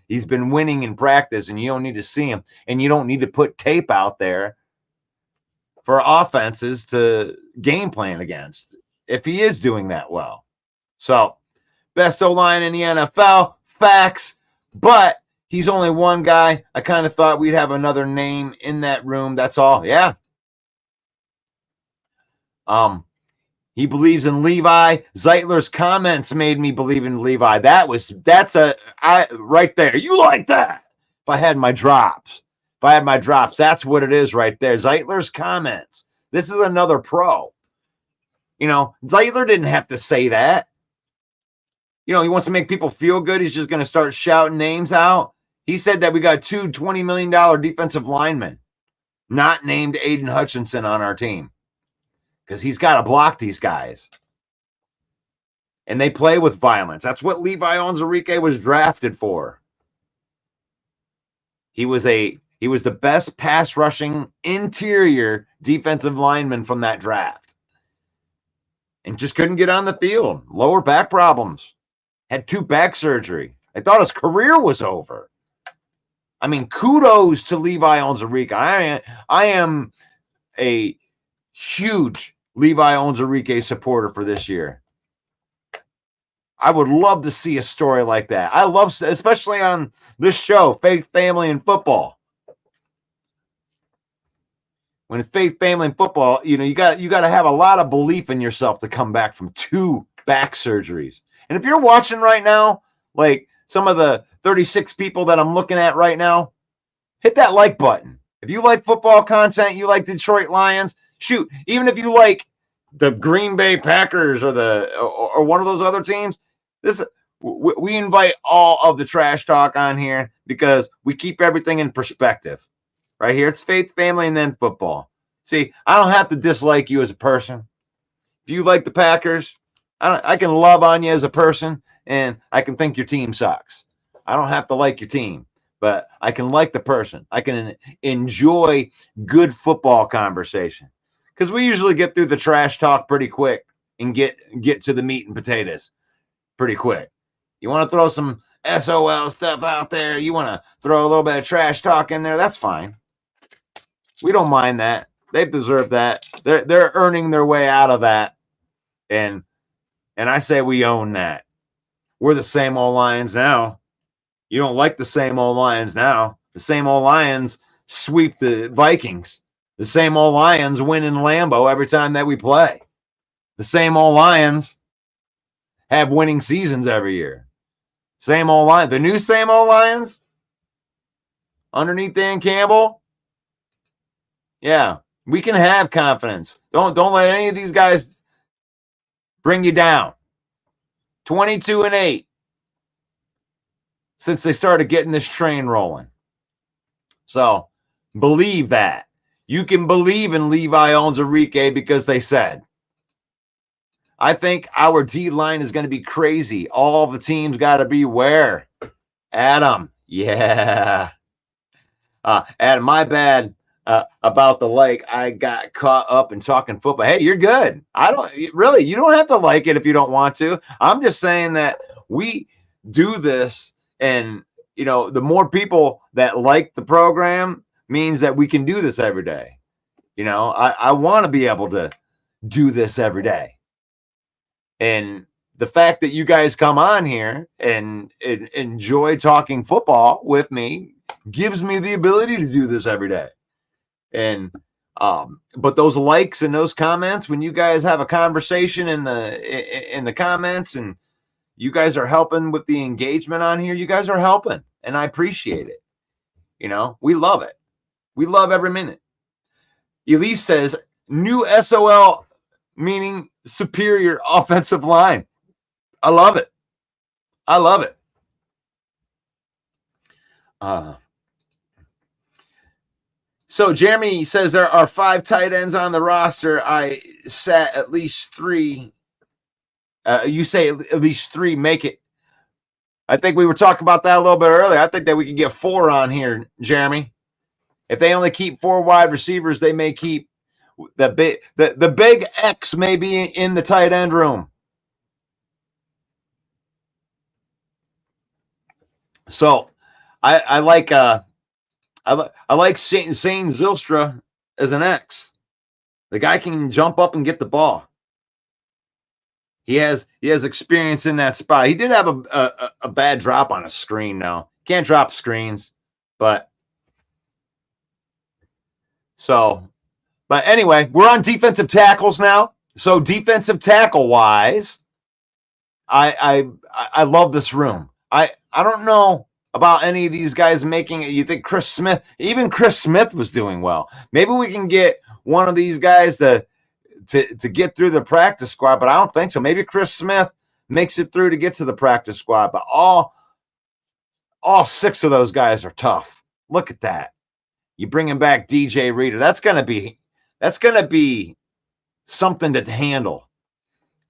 Speaker 1: He's been winning in practice, and you don't need to see him, and you don't need to put tape out there for offenses to game plan against if he is doing that well. So, best O-line in the NFL, facts, but he's only one guy. I kind of thought we'd have another name in that room. That's all. Yeah. He believes in Levi. Zeitler's comments made me believe in Levi. That's right there. You like that? If I had my drops, that's what it is right there. Zeitler's comments. This is another pro. Zeitler didn't have to say that. He wants to make people feel good. He's just going to start shouting names out. He said that we got two $20 million defensive linemen, not named Aiden Hutchinson, on our team, because he's got to block these guys. And they play with violence. That's what Levi Onwuzurike was drafted for. He was the best pass rushing interior defensive lineman from that draft. And just couldn't get on the field. Lower back problems. Had 2 back surgery. I thought his career was over. I mean, kudos to Levi Onwuzurike. I am a huge Levi Onwuzurike supporter for this year. I would love to see a story like that. I love, especially on this show, Faith, Family, and Football. When it's faith, family, and football, you got to have a lot of belief in yourself to come back from 2 back surgeries. And if you're watching right now, like some of the 36 people that I'm looking at right now, hit that like button. If you like football content, you like Detroit Lions, shoot. Even if you like the Green Bay Packers or one of those other teams, we invite all of the trash talk on here because we keep everything in perspective. Right here, it's faith, family, and then football. See, I don't have to dislike you as a person. If you like the Packers, I can love on you as a person, and I can think your team sucks. I don't have to like your team, but I can like the person. I can enjoy good football conversation because we usually get through the trash talk pretty quick and get to the meat and potatoes pretty quick. You want to throw some SOL stuff out there, you want to throw a little bit of trash talk in there, that's fine. We don't mind that. They deserve that. They're earning their way out of that. And I say we own that. We're the same old Lions now. You don't like the same old Lions now. The same old Lions sweep the Vikings. The same old Lions win in Lambeau every time that we play. The same old Lions have winning seasons every year. Same old Lions. The new same old Lions underneath Dan Campbell. Yeah, we can have confidence. Don't let any of these guys bring you down. 22-8 since they started getting this train rolling. So believe that. You can believe in Levi Onwuzurike because they said. I think our D-line is going to be crazy. All the teams got to beware. Adam, yeah. Adam, my bad. About the like, I got caught up in talking football. Hey, you're good. You don't have to like it if you don't want to. I'm just saying that we do this, and the more people that like the program means that we can do this every day. I want to be able to do this every day. And the fact that you guys come on here and enjoy talking football with me gives me the ability to do this every day. And but those likes and those comments, when you guys have a conversation in the comments and you guys are helping with the engagement on here, you guys are helping, and I appreciate it. We love it. We love every minute. Elise says new SOL meaning superior offensive line. I love it. I love it. So Jeremy says there are 5 tight ends on the roster. I sat at least 3. You say at least 3 make it. I think we were talking about that a little bit earlier. I think that we could get 4 on here, Jeremy. If they only keep 4 wide receivers, they may keep the big X may be in the tight end room. So I like I like Shane Zylstra as an X. The guy can jump up and get the ball. He has experience in that spot. He did have a bad drop on a screen. Now can't drop screens, but so. But anyway, we're on defensive tackles now. So defensive tackle wise, I love this room. I don't know about any of these guys making it. You think Chris Smith, even Chris Smith was doing well. Maybe we can get one of these guys to get through the practice squad, but I don't think so. Maybe Chris Smith makes it through to get to the practice squad, but all 6 of those guys are tough. Look at that. You bringing back DJ Reader. That's gonna be something to handle.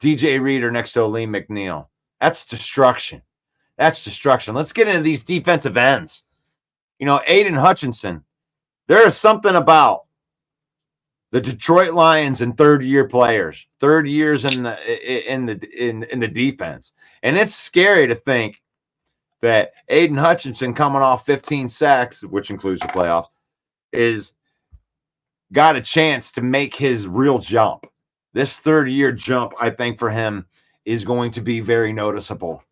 Speaker 1: DJ Reader next to Aleem McNeil. That's destruction. Let's get into these defensive ends. Aiden Hutchinson. There is something about the Detroit Lions and third-year players, third years in the defense, and it's scary to think that Aiden Hutchinson, coming off 15 sacks, which includes the playoffs, is got a chance to make his real jump. This third-year jump, I think, for him is going to be very noticeable.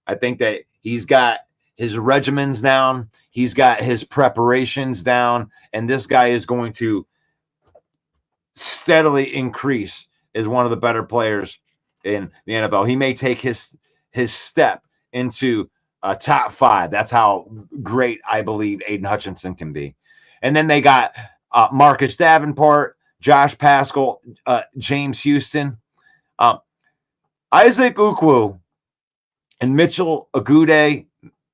Speaker 1: I think that he's got his regimens down, he's got his preparations down, and this guy is going to steadily increase as one of the better players in the NFL. He may take his step into top 5. That's how great I believe Aiden Hutchinson can be. And then they got Marcus Davenport, Josh Paschal, James Houston, Isaac Ukwu, and Mitchell Agude,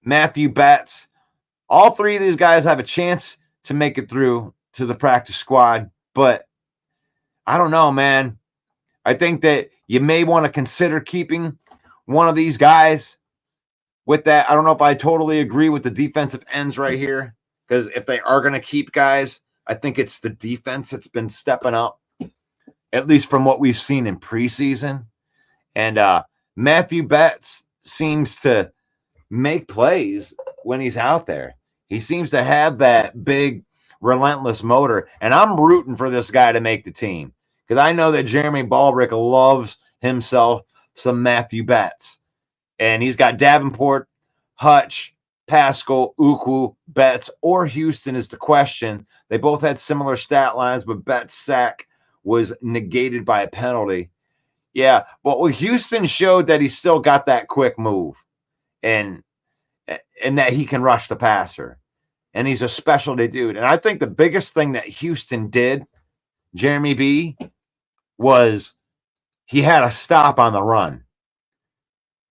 Speaker 1: Matthew Betts. All 3 of these guys have a chance to make it through to the practice squad, but I don't know, man. I think that you may want to consider keeping one of these guys with that. I don't know if I totally agree with the defensive ends right here, because if they are going to keep guys, I think it's the defense that's been stepping up, at least from what we've seen in preseason. And Matthew Betts seems to make plays when he's out there. He seems to have that big, relentless motor, and I'm rooting for this guy to make the team, because I know that Jeremy Ballbrick loves himself some Matthew Betts. And he's got Davenport, Hutch, Paschal, Ukwu, Betts, or Houston is the question. They both had similar stat lines, but Betts' sack was negated by a penalty. Yeah, but Houston showed that he still got that quick move and that he can rush the passer. And he's a specialty dude. And I think the biggest thing that Houston did, Jeremy B., was he had a stop on the run.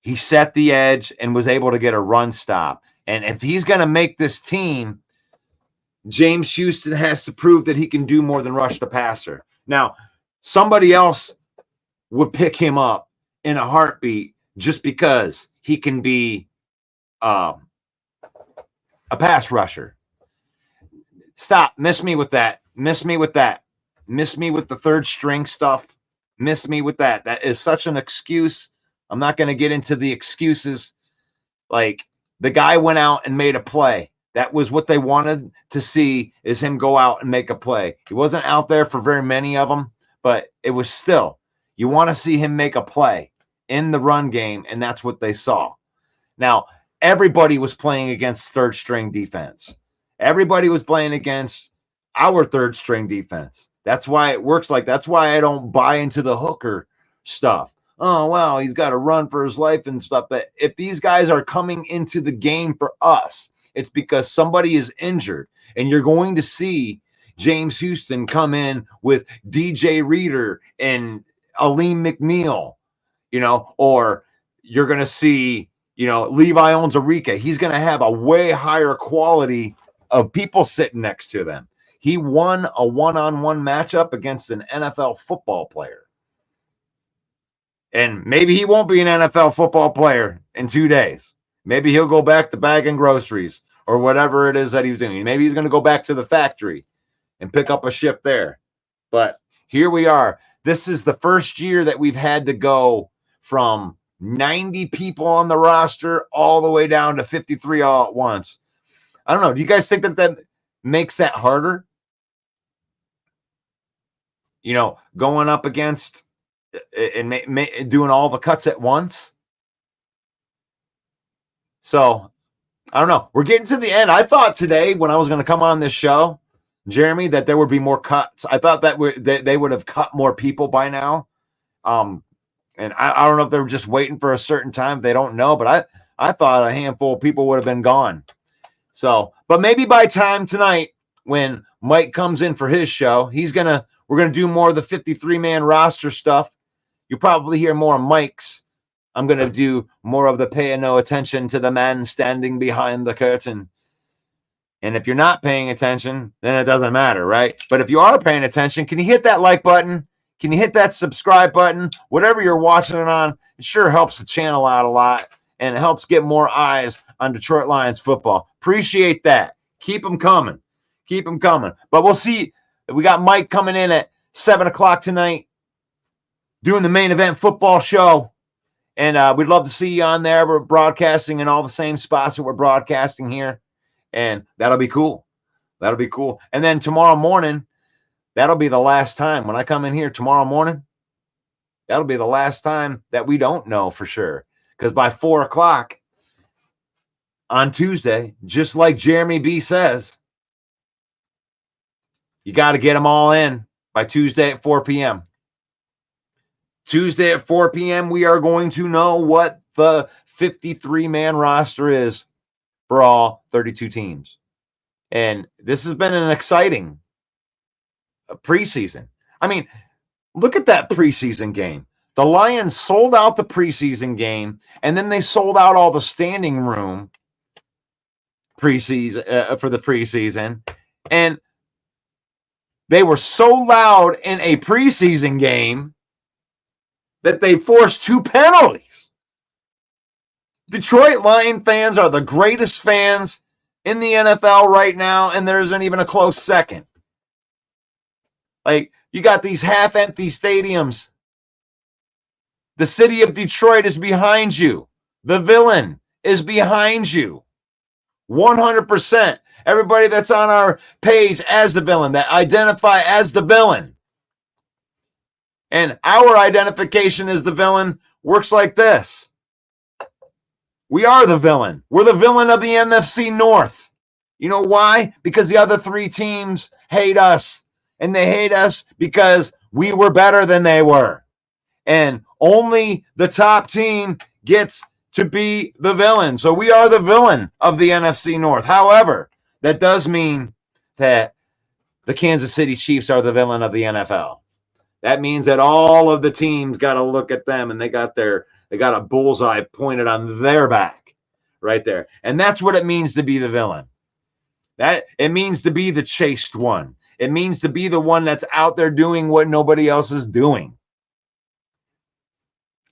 Speaker 1: He set the edge and was able to get a run stop. And if he's going to make this team, James Houston has to prove that he can do more than rush the passer. Now, somebody else would pick him up in a heartbeat just because he can be a pass rusher. Stop. Miss me with that. Miss me with the third string stuff. Miss me with that. That is such an excuse. I'm not going to get into the excuses. Like, the guy went out and made a play. That was what they wanted to see, is him go out and make a play. He wasn't out there for very many of them, but it was still, you want to see him make a play in the run game, and that's what they saw. Now, everybody was playing against third string defense. Everybody was playing against our third string defense. That's why it works like that's why I don't buy into the hooker stuff. Oh, wow, he's got to run for his life and stuff. But if these guys are coming into the game for us, it's because somebody is injured. And you're going to see James Houston come in with DJ Reader and Aleem McNeil, or you're going to see, Levi Onwuzurike. He's going to have a way higher quality of people sitting next to them. He won a one-on-one matchup against an NFL football player. And maybe he won't be an NFL football player in 2 days. Maybe he'll go back to bagging groceries or whatever it is that he's doing. Maybe he's going to go back to the factory and pick up a shift there. But here we are. This is the first year that we've had to go from 90 people on the roster all the way down to 53 all at once. I don't know. Do you guys think that makes that harder? You know, going up against and doing all the cuts at once. So, I don't know. We're getting to the end. I thought today when I was going to come on this show, Jeremy, that there would be more cuts. I thought that they would have cut more people by now. And I don't know if they were just waiting for a certain time. They don't know, but I thought a handful of people would have been gone. So, but maybe by time tonight when Mike comes in for his show, we're going to do more of the 53-man roster stuff. You'll probably hear more Mike's. I'm going to do more of the paying no attention to the man standing behind the curtain. And if you're not paying attention, then it doesn't matter, right? But if you are paying attention, can you hit that like button? Can you hit that subscribe button? Whatever you're watching it on, it sure helps the channel out a lot, and it helps get more eyes on Detroit Lions football. Appreciate that. Keep them coming. Keep them coming. But we'll see. We got Mike coming in at 7 o'clock tonight doing the main event football show. And we'd love to see you on there. We're broadcasting in all the same spots that we're broadcasting here. And that'll be cool. That'll be cool. And then tomorrow morning, that'll be the last time. When I come in here tomorrow morning, that'll be the last time that we don't know for sure. Because by 4 o'clock on Tuesday, just like Jeremy B says, you got to get them all in by Tuesday at 4 p.m. Tuesday at 4 p.m., we are going to know what the 53-man roster is for all 32 teams. And this has been an exciting preseason. I mean, look at that preseason game. The Lions sold out the preseason game, and then they sold out all the standing room preseason for the preseason. And they were so loud in a preseason game that they forced 2 penalties. Detroit Lion fans are the greatest fans in the NFL right now, and there isn't even a close second. Like, you got these half-empty stadiums. The city of Detroit is behind you. The villain is behind you. 100%. Everybody that's on our page as the villain, that identify as the villain. And our identification as the villain works like this. We are the villain. We're the villain of the NFC North. You know why? Because the other 3 teams hate us. And they hate us because we were better than they were. And only the top team gets to be the villain. So we are the villain of the NFC North. However, that does mean that the Kansas City Chiefs are the villain of the NFL. That means that all of the teams got to look at them, and they got a bullseye pointed on their back right there. And that's what it means to be the villain. That it means to be the chased one. It means to be the one that's out there doing what nobody else is doing.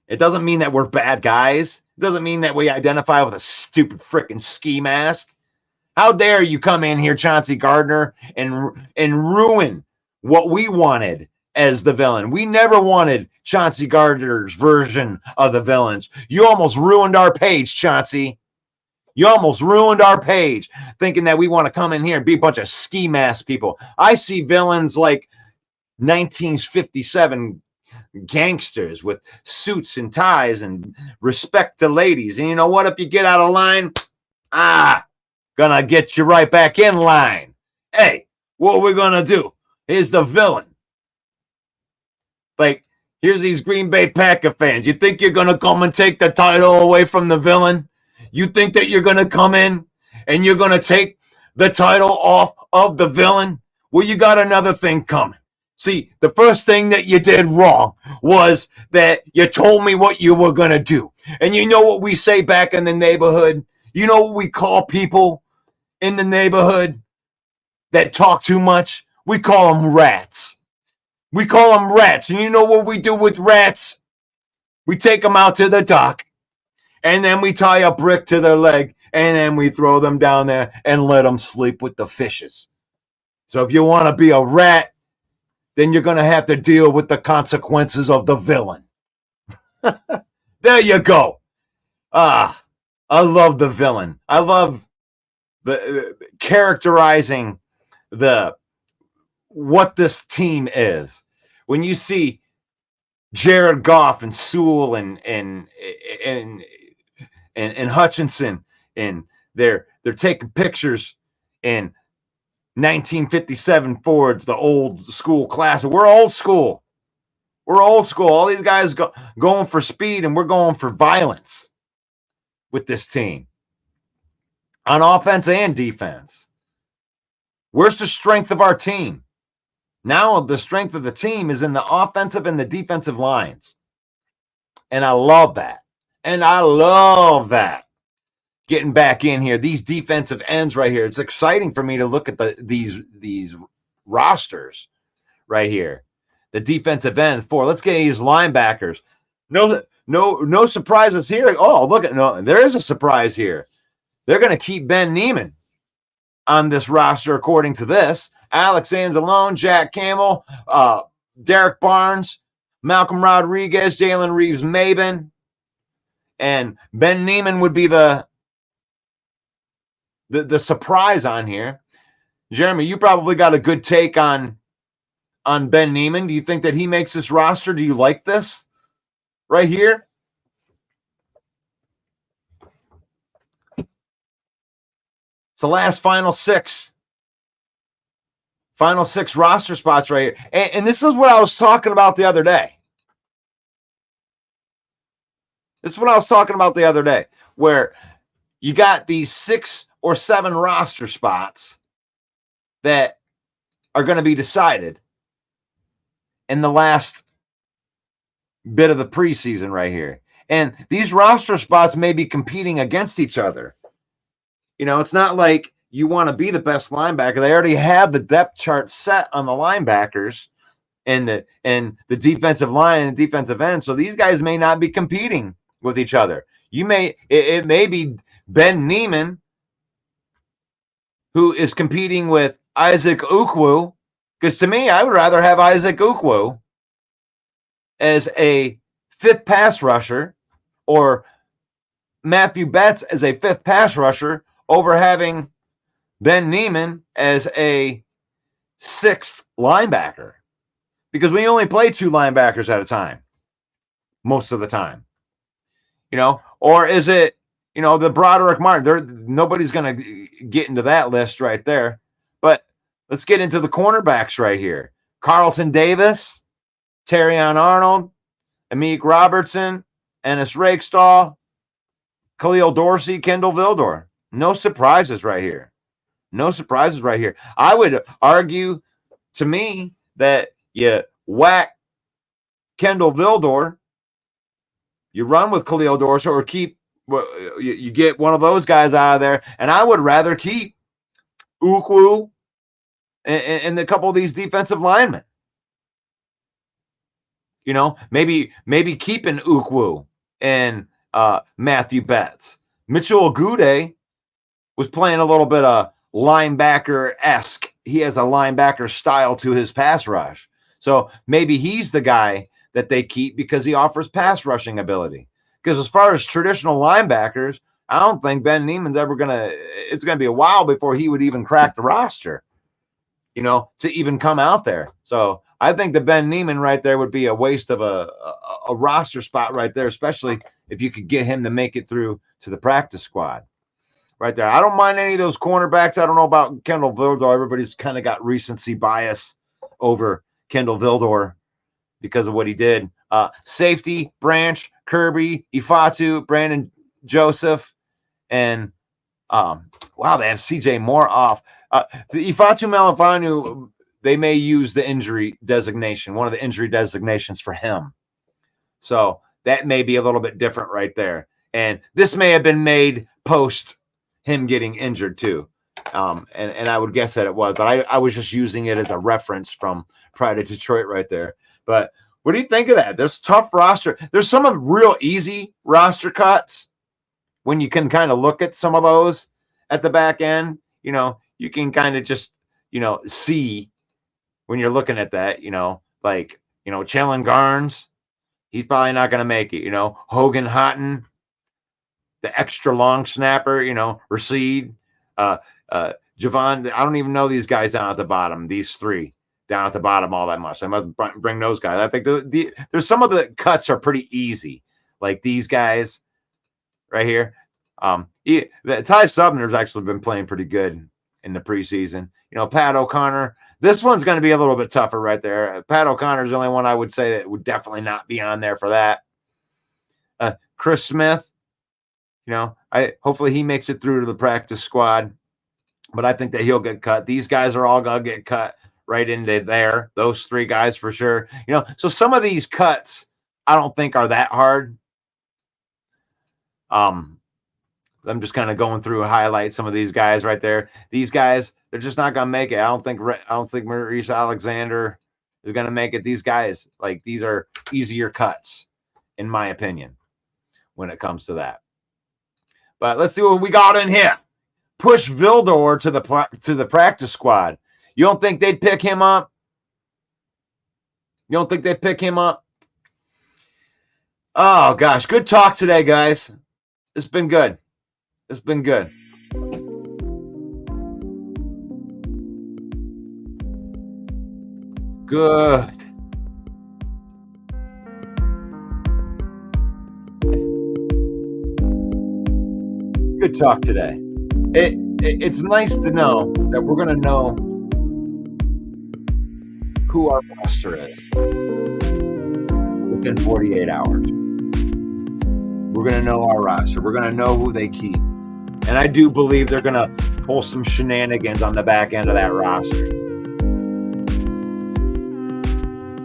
Speaker 1: It doesn't mean that we're bad guys. It doesn't mean that we identify with a stupid freaking ski mask. How dare you come in here, Chauncey Gardner, and ruin what we wanted as the villain. We never wanted Chauncey Gardner's version of the villains. You almost ruined our page, Chauncey. You almost ruined our page thinking that we want to come in here and be a bunch of ski mask people. I see villains like 1957 gangsters with suits and ties and respect to ladies. And you know what? If you get out of line, gonna get you right back in line. Hey, what we're gonna do? Here's the villain. Like, here's these Green Bay Packer fans. You think you're going to come and take the title away from the villain? You think that you're going to come in and you're going to take the title off of the villain? Well, you got another thing coming. See, the first thing that you did wrong was that you told me what you were going to do. And you know what we say back in the neighborhood? You know what we call people in the neighborhood that talk too much? We call them rats. We call them rats. And you know what we do with rats? We take them out to the dock, and then we tie a brick to their leg, and then we throw them down there and let them sleep with the fishes. So if you want to be a rat, then you're going to have to deal with the consequences of the villain. There you go. I love the villain. I love the characterizing the what this team is. When you see Jared Goff and Sewell and Hutchinson, and they're taking pictures in 1957 Fords, the old school class. We're old school. We're old school. All these guys going for speed, and we're going for violence with this team on offense and defense. Where's the strength of our team? Now the strength of the team is in the offensive and the defensive lines. And I love that. And I love that. Getting back in here, these defensive ends right here. It's exciting for me to look at these rosters right here. The defensive ends for. Let's get these linebackers. No surprises here. Oh, look at no. There is a surprise here. They're going to keep Ben Neiman on this roster according to this. Alex Anzalone, Jack Campbell, Derek Barnes, Malcolm Rodriguez, Jalen Reeves-Maben, and Ben Neiman would be the surprise on here. Jeremy, you probably got a good take on Ben Neiman. Do you think that he makes this roster? Do you like this right here? It's the last final six roster spots right here. And this is what I was talking about the other day. Where you got these 6 or 7 roster spots that are going to be decided in the last bit of the preseason right here. And these roster spots may be competing against each other. You know, it's not like you want to be the best linebacker. They already have the depth chart set on the linebackers and the defensive line and defensive end. So these guys may not be competing with each other. It may be Ben Neiman who is competing with Isaac Ukwu, because to me, I would rather have Isaac Ukwu as a 5th pass rusher or Matthew Betts as a 5th pass rusher over having Ben Neiman as a 6th linebacker, because we only play 2 linebackers at a time most of the time, you know. Or is it, you know, the Broderick Martin? Nobody's going to get into that list right there. But let's get into the cornerbacks right here. Carlton Davis, Terrion Arnold, Amik Robertson, Ennis Rakestraw, Khalil Dorsey, Kendall Vildor. No surprises right here. I would argue, to me, that you whack Kendall Vildor, you run with Khalil Dorsey, or you get one of those guys out of there. And I would rather keep Ukwu and a couple of these defensive linemen. You know, maybe keeping Ukwu and Matthew Betts. Mitchell Agude was playing a little bit of linebacker-esque. He has a linebacker style to his pass rush. So maybe he's the guy that they keep because he offers pass rushing ability. Because as far as traditional linebackers, I don't think Ben Neiman's ever it's going to be a while before he would even crack the roster, you know, to even come out there. So I think that Ben Neiman right there would be a waste of a roster spot right there, especially if you could get him to make it through to the practice squad right there. I don't mind any of those cornerbacks. I don't know about Kendall Vildor. Everybody's kind of got recency bias over Kendall Vildor because of what he did. Safety, Branch, Kirby, Ifatu, Brandon Joseph, and wow, they have CJ Moore off. The Ifatu Malafanu, they may use the injury designation, one of the injury designations for him. So that may be a little bit different right there. And this may have been made post him getting injured too. And I would guess that it was, but I was just using it as a reference from Pride of Detroit right there. But what do you think of that? There's tough roster. There's some of real easy roster cuts when you can kind of look at some of those at the back end. You know, you can kind of just, you know, see when you're looking at that, you know, like, you know, Challen Garnes, He's probably not going to make it. Hogan Houghton, the extra long snapper, Rashid, Javon. I don't even know these guys down at the bottom, these three down at the bottom all that much. I must bring those guys. I think there's some of the cuts are pretty easy, like these guys right here. Ty Subner's actually been playing pretty good in the preseason. Pat O'Connor. This one's going to be a little bit tougher right there. Pat O'Connor's the only one I would say that would definitely not be on there for that. Chris Smith. Hopefully he makes it through to the practice squad, but I think that he'll get cut. These guys are all going to get cut right into there. Those three guys for sure. So some of these cuts I don't think are that hard. I'm just kind of going through and highlight some of these guys right there. These guys, they're just not going to make it. I don't think Maurice Alexander is going to make it. These guys, these are easier cuts, in my opinion, when it comes to that. But let's see what we got in here. Push Vildor to the practice squad. You don't think they'd pick him up? You don't think they'd pick him up? Oh, gosh. Good talk today, guys. It's been good. It's been good. Good. Good talk today. It's nice to know that we're going to know who our roster is within 48 hours. We're going to know our roster. We're going to know who they keep. And I do believe they're going to pull some shenanigans on the back end of that roster.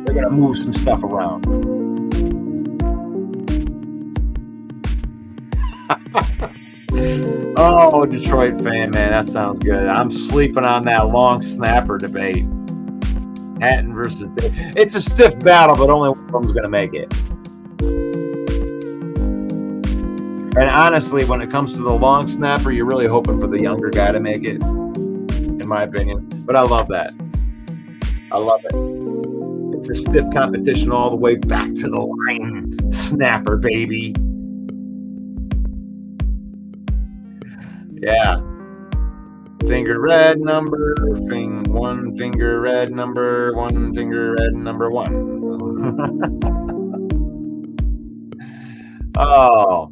Speaker 1: They're going to move some stuff around. Oh, Detroit fan, man, that sounds good. I'm sleeping on that long snapper debate. Hatton versus Dave. It's a stiff battle, but only one of them's going to make it. And honestly, when it comes to the long snapper, you're really hoping for the younger guy to make it, in my opinion. But I love that. I love it. It's a stiff competition all the way back to the line. Snapper, baby. Yeah. Finger red number, one finger red number, one finger red number one. Oh.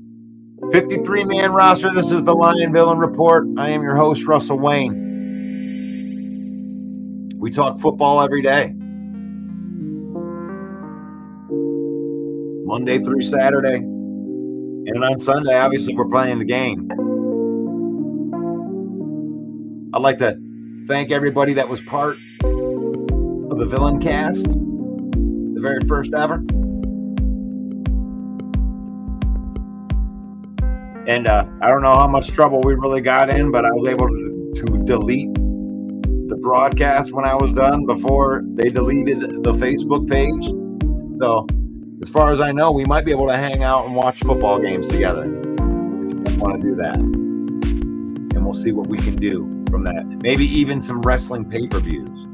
Speaker 1: 53-man roster. This is the Lion Villain Report. I am your host, Russell Wayne. We talk football every day. Monday through Saturday. And on Sunday, obviously, we're playing the game. I'd like to thank everybody that was part of the Villain Cast, the very first ever. And I don't know how much trouble we really got in, but I was able to delete the broadcast when I was done before they deleted the Facebook page. So as far as I know, we might be able to hang out and watch football games together if you want to do that. And we'll see what we can do from that. Maybe even some wrestling pay-per-views.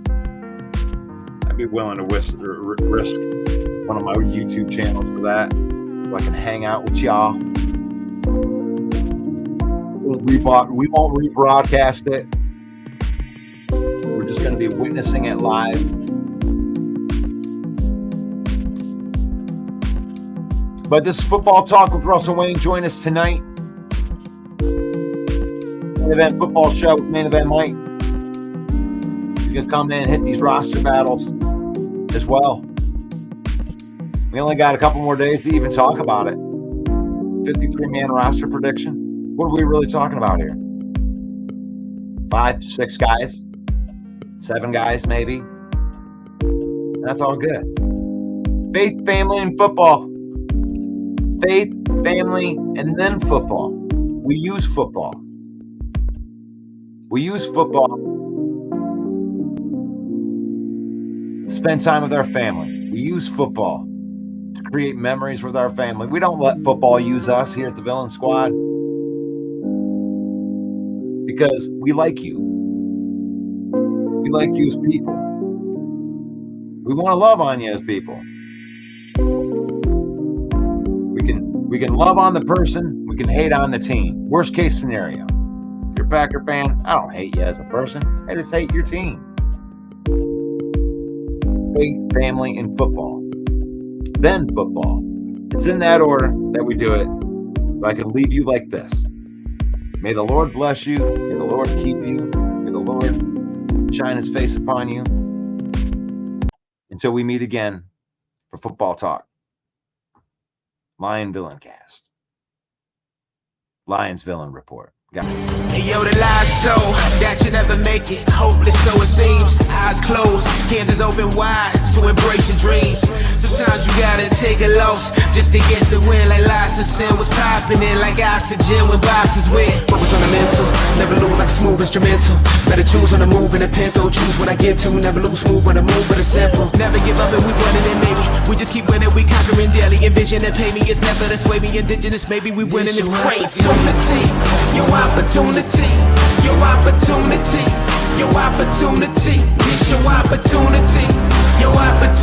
Speaker 1: I'd be willing to risk one of my YouTube channels for that, so I can hang out with y'all. We won't rebroadcast it. We're just going to be witnessing it live. But this is Football Talk with Russell Wayne. Join us tonight. Main Event Football Show with Main Event Mike. You can come in and hit these roster battles as well. We only got a couple more days to even talk about it. 53-man roster prediction. What are we really talking about here? 5, 6 guys? 7 guys, maybe? That's all good. Faith, family, and football. Faith, family, and then football. We use football. We use football to spend time with our family. We use football to create memories with our family. We don't let football use us here at the Villain Squad because we like you. We like you as people. We want to love on you as people. We can love on the person. We can hate on the team. Worst case scenario. If you're a Packer fan, I don't hate you as a person. I just hate your team. Faith, family, and football. Then football. It's in that order that we do it. So I can leave you like this. May the Lord bless you. May the Lord keep you. May the Lord shine his face upon you. Until we meet again for Football Talk. Lion Villain Cast. Lions Villain Report. Got it.
Speaker 2: Hey yo, the lies told that you never make it. Hopeless, so it seems. Eyes closed, hands open wide to embrace your dreams. Sometimes you gotta take a loss just to get the win. Like lots of sin was popping in like oxygen when boxes wet. Focus on the mental, never lose like a smooth instrumental. Better choose on the move in a pinto. Choose what I get to, never lose smooth on the move, but it's simple. Never give up and we running it maybe. We just keep winning, we conquering daily. Envision and pay me, it's never to sway me. Indigenous, maybe we winning is crazy. Your opportunity, your opportunity, your opportunity, it's your opportunity, your opportunity.